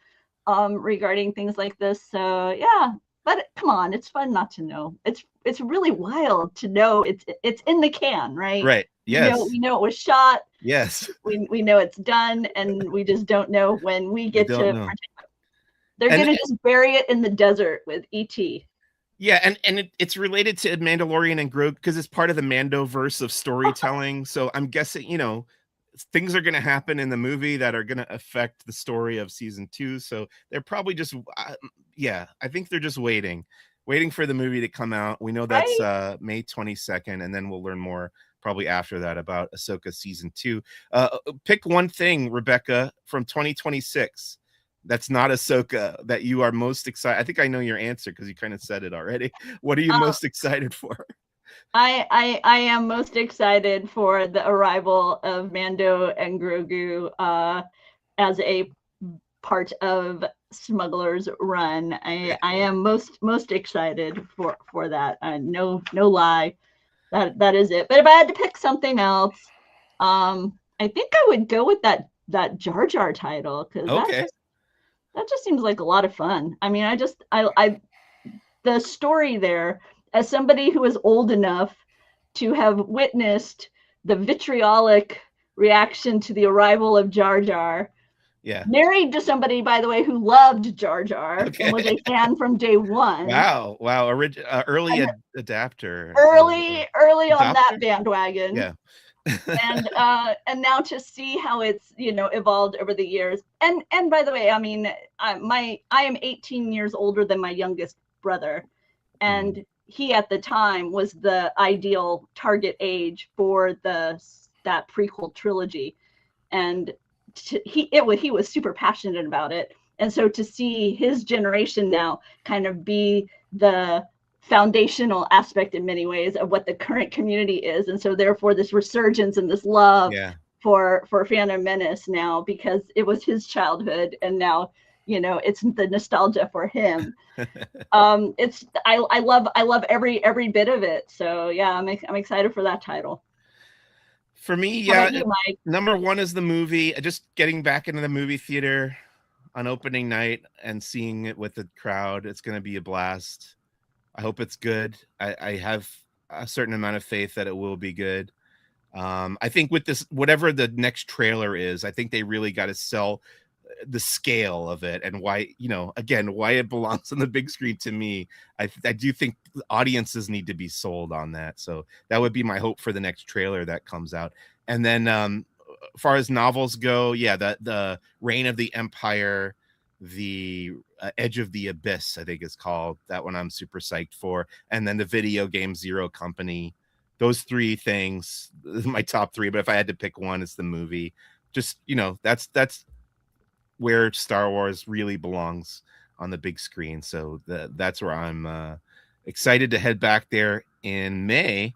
regarding things like this. So yeah, but come on, it's fun not to know. It's really wild to know it's in the can, right? Right. Yes. We know it was shot. Yes. We know it's done, and we just don't know when we get to know. They're going to just bury it in the desert with E.T. Yeah, and it's related to Mandalorian and Grogu because it's part of the Mandoverse of storytelling. So I'm guessing, things are going to happen in the movie that are going to affect the story of season 2. So they're probably just, I think they're just waiting for the movie to come out. We know that's May 22nd, and then we'll learn more probably after that about Ahsoka season 2. Pick one thing, Rebekah, from 2026 that's not Ahsoka that you are most excited. I think I know your answer because you kind of said it already. What are you most excited for? I am most excited for the arrival of Mando and Grogu as a part of Smuggler's Run. I am most excited for that. No lie, that is it. But if I had to pick something else, I think I would go with that Jar Jar title, because that just seems like a lot of fun. I mean, I the story there, as somebody who is old enough to have witnessed the vitriolic reaction to the arrival of Jar Jar. Yeah. Married to somebody, by the way, who loved Jar Jar and was a fan from day one. Wow. Early adapter. Early on that bandwagon. Yeah. and now to see how it's evolved over the years. And by the way, I mean, I am 18 years older than my youngest brother, and he at the time was the ideal target age for that prequel trilogy, and he was super passionate about it. And so to see his generation now kind of be the foundational aspect in many ways of what the current community is, and so therefore this resurgence and this love for Phantom Menace now, because it was his childhood, and now it's the nostalgia for him. I love every bit of it. So yeah, I'm excited for that title. For me, number one is the movie. Just getting back into the movie theater on opening night and seeing it with the crowd. It's going to be a blast. I hope it's good. I have a certain amount of faith that it will be good. I think with this, whatever the next trailer is, I think they really got to sell the scale of it and why, again, why it belongs on the big screen to me. I do think audiences need to be sold on that. So that would be my hope for the next trailer that comes out. And then as far as novels go, the Reign of the Empire, the Edge of the Abyss, I think it's called. That one I'm super psyched for. And then the video game Zero Company. Those three things, my top three. But if I had to pick one, it's the movie. Just, that's where Star Wars really belongs on the big screen. So that's where I'm excited to head back there in May.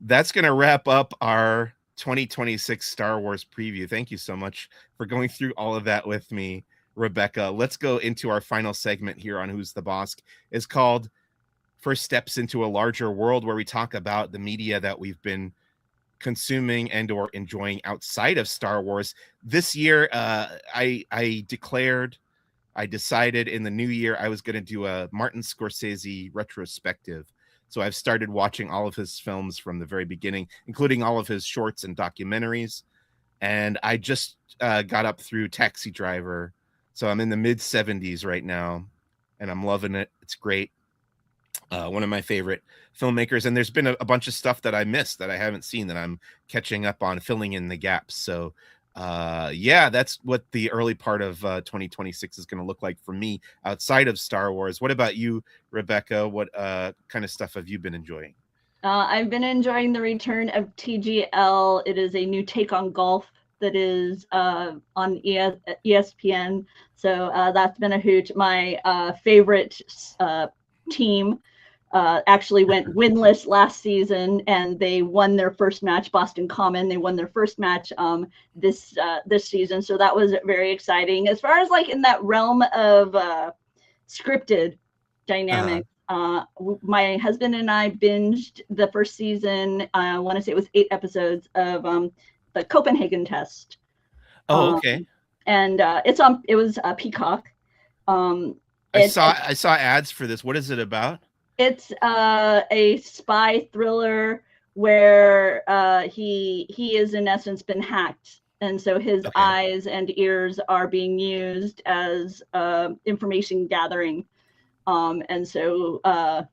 That's going to wrap up our 2026 Star Wars preview. Thank you so much for going through all of that with me, Rebekah. Let's go into our final segment here on Who's the Bossk. It's called First Steps into a Larger World, where we talk about the media that we've been consuming and or enjoying outside of Star Wars. This year, I decided in the new year I was going to do a Martin Scorsese retrospective. So I've started watching all of his films from the very beginning, including all of his shorts and documentaries. And I just got up through Taxi Driver. So I'm in the mid 70s right now, and I'm loving it. It's great. One of my favorite filmmakers, and there's been a bunch of stuff that I missed that I haven't seen that I'm catching up on, filling in the gaps. So that's what the early part of 2026 is going to look like for me outside of Star Wars. What about you, Rebekah? What kind of stuff have you been enjoying? I've been enjoying the return of TGL. It is a new take on golf that is on ESPN. So that's been a hoot. My favorite team actually went winless last season, and they won their first match. Boston Common, they won their first match this season, so that was very exciting. As far as like in that realm of scripted dynamics, my husband and I binged the first season. I want to say it was 8 episodes of the Copenhagen test. Oh, okay. And it was a Peacock. I saw ads for this. What is it about? It's a spy thriller where he is in essence been hacked, and so his eyes and ears are being used as information gathering, and so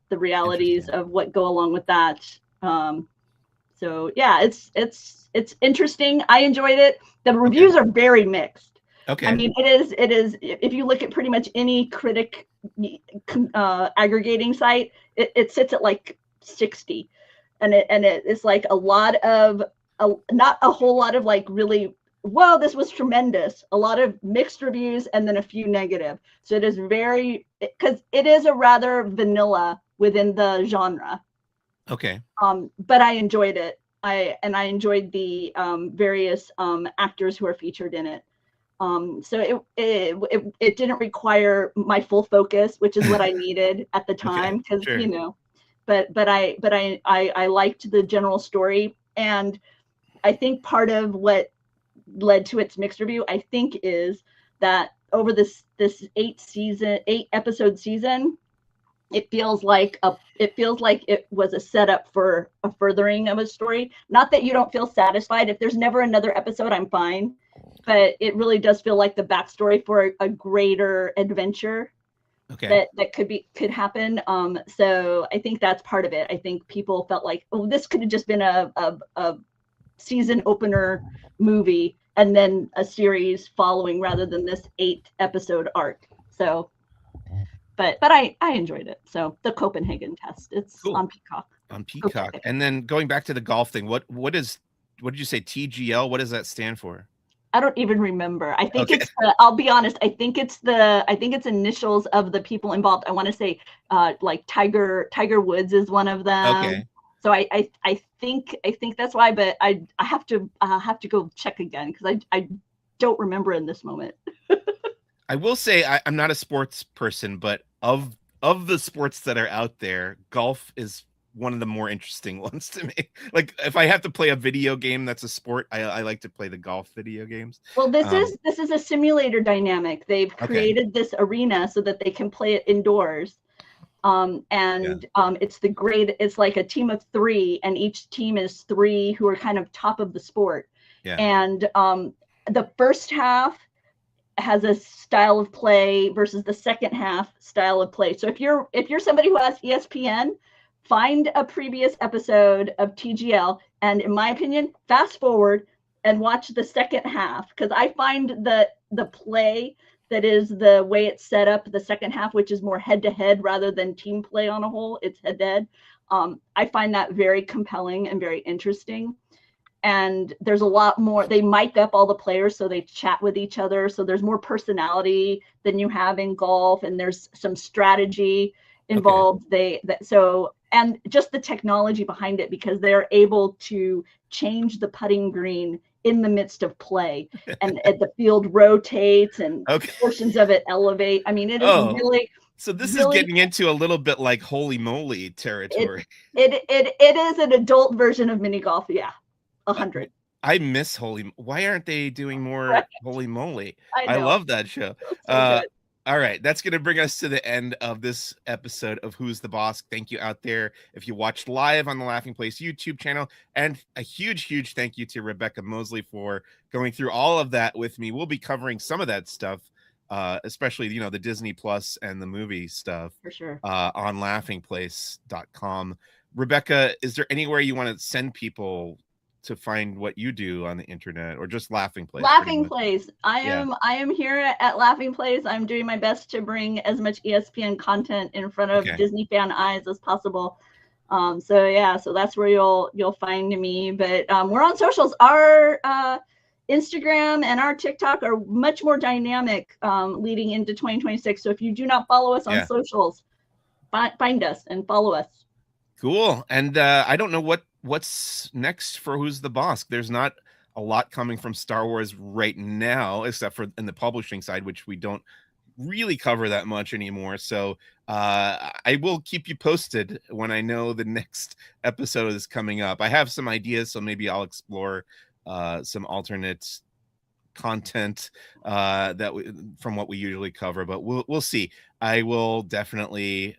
the realities of what go along with that. So yeah, it's interesting. I enjoyed it. The reviews are very mixed. Okay. I mean, it is. If you look at pretty much any critic aggregating site, it sits at like 60, and it's like a lot of not a whole lot of like really, whoa, this was tremendous. A lot of mixed reviews and then a few negative. So it is very, because it is a rather vanilla within the genre. Okay. But I enjoyed it. I enjoyed the various actors who are featured in it. So it didn't require my full focus, which is what I needed at the time, because you know, but I liked the general story, and I think part of what led to its mixed review, I think, is that over this 8-episode season, it feels like it was a setup for a furthering of a story. Not that you don't feel satisfied. If there's never another episode, I'm fine. But it really does feel like the backstory for a greater adventure that could happen. So I think that's part of it. I think people felt like, oh, this could have just been a season opener movie and then a series following, rather than this 8-episode arc. So, but I enjoyed it. So the Copenhagen test, it's on Peacock. On Peacock. And then going back to the golf thing, what did you say, TGL? What does that stand for? I don't even remember. I think it's I'll be honest, I think it's initials of the people involved. I want to say like Tiger Woods is one of them. Okay. So I think that's why, but I have to go check again, because I don't remember in this moment. I will say I'm not a sports person, but of the sports that are out there, golf is one of the more interesting ones to me. Like, if I have to play a video game that's a sport, I like to play the golf video games. Well, this is a simulator dynamic. They've created this arena so that they can play it indoors. It's like a team of 3, and each team is 3 who are kind of top of the sport. Yeah. And the first half has a style of play versus the second half style of play. So if you're somebody who has ESPN, find a previous episode of TGL, and in my opinion, fast forward and watch the second half, because I find the play that is the way it's set up, the second half, which is more head-to-head rather than team play on a whole, it's head-to-head. I find that very compelling and very interesting. And there's a lot more. They mic up all the players so they chat with each other. So there's more personality than you have in golf, and there's some strategy involved. And just the technology behind it, because they're able to change the putting green in the midst of play, and the field rotates and portions of it elevate. I mean, it is really. So this is getting into a little bit like Holy Moly territory. It is an adult version of mini golf. Yeah. 100. I miss Why aren't they doing more Holy Moly? I love that show. So all right, that's going to bring us to the end of this episode of Who's the Bossk. Thank you out there if you watched live on the Laughing Place YouTube channel, and a huge thank you to Rebekah Moseley for going through all of that with me. We'll be covering some of that stuff, especially the Disney Plus and the movie stuff, for sure, on laughingplace.com. Rebekah, is there anywhere you want to send people to find what you do on the internet, or just Laughing Place? Laughing Place. I am here at Laughing Place. I'm doing my best to bring as much ESPN content in front of Disney fan eyes as possible. So that's where you'll find me. But we're on socials. Our Instagram and our TikTok are much more dynamic leading into 2026. So if you do not follow us on socials, find us and follow us. Cool. And I don't know what's next for Who's the Bossk. There's not a lot coming from Star Wars right now, except for in the publishing side, which we don't really cover that much anymore. So I will keep you posted when I know the next episode is coming up. I have some ideas, so maybe I'll explore some alternate content from what we usually cover, but we'll see. I will definitely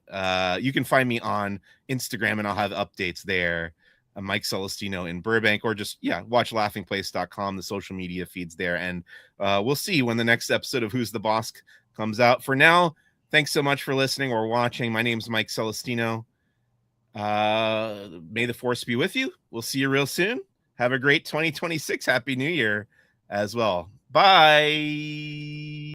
you can find me on Instagram and I'll have updates there. Mike Celestino in Burbank, or just watch laughingplace.com, the social media feeds there, and we'll see when the next episode of Who's the Bossk comes out. For now, thanks so much for listening or watching. My name's Mike Celestino. May the force be with you. We'll see you real soon. Have a great 2026. Happy New Year as well. Bye.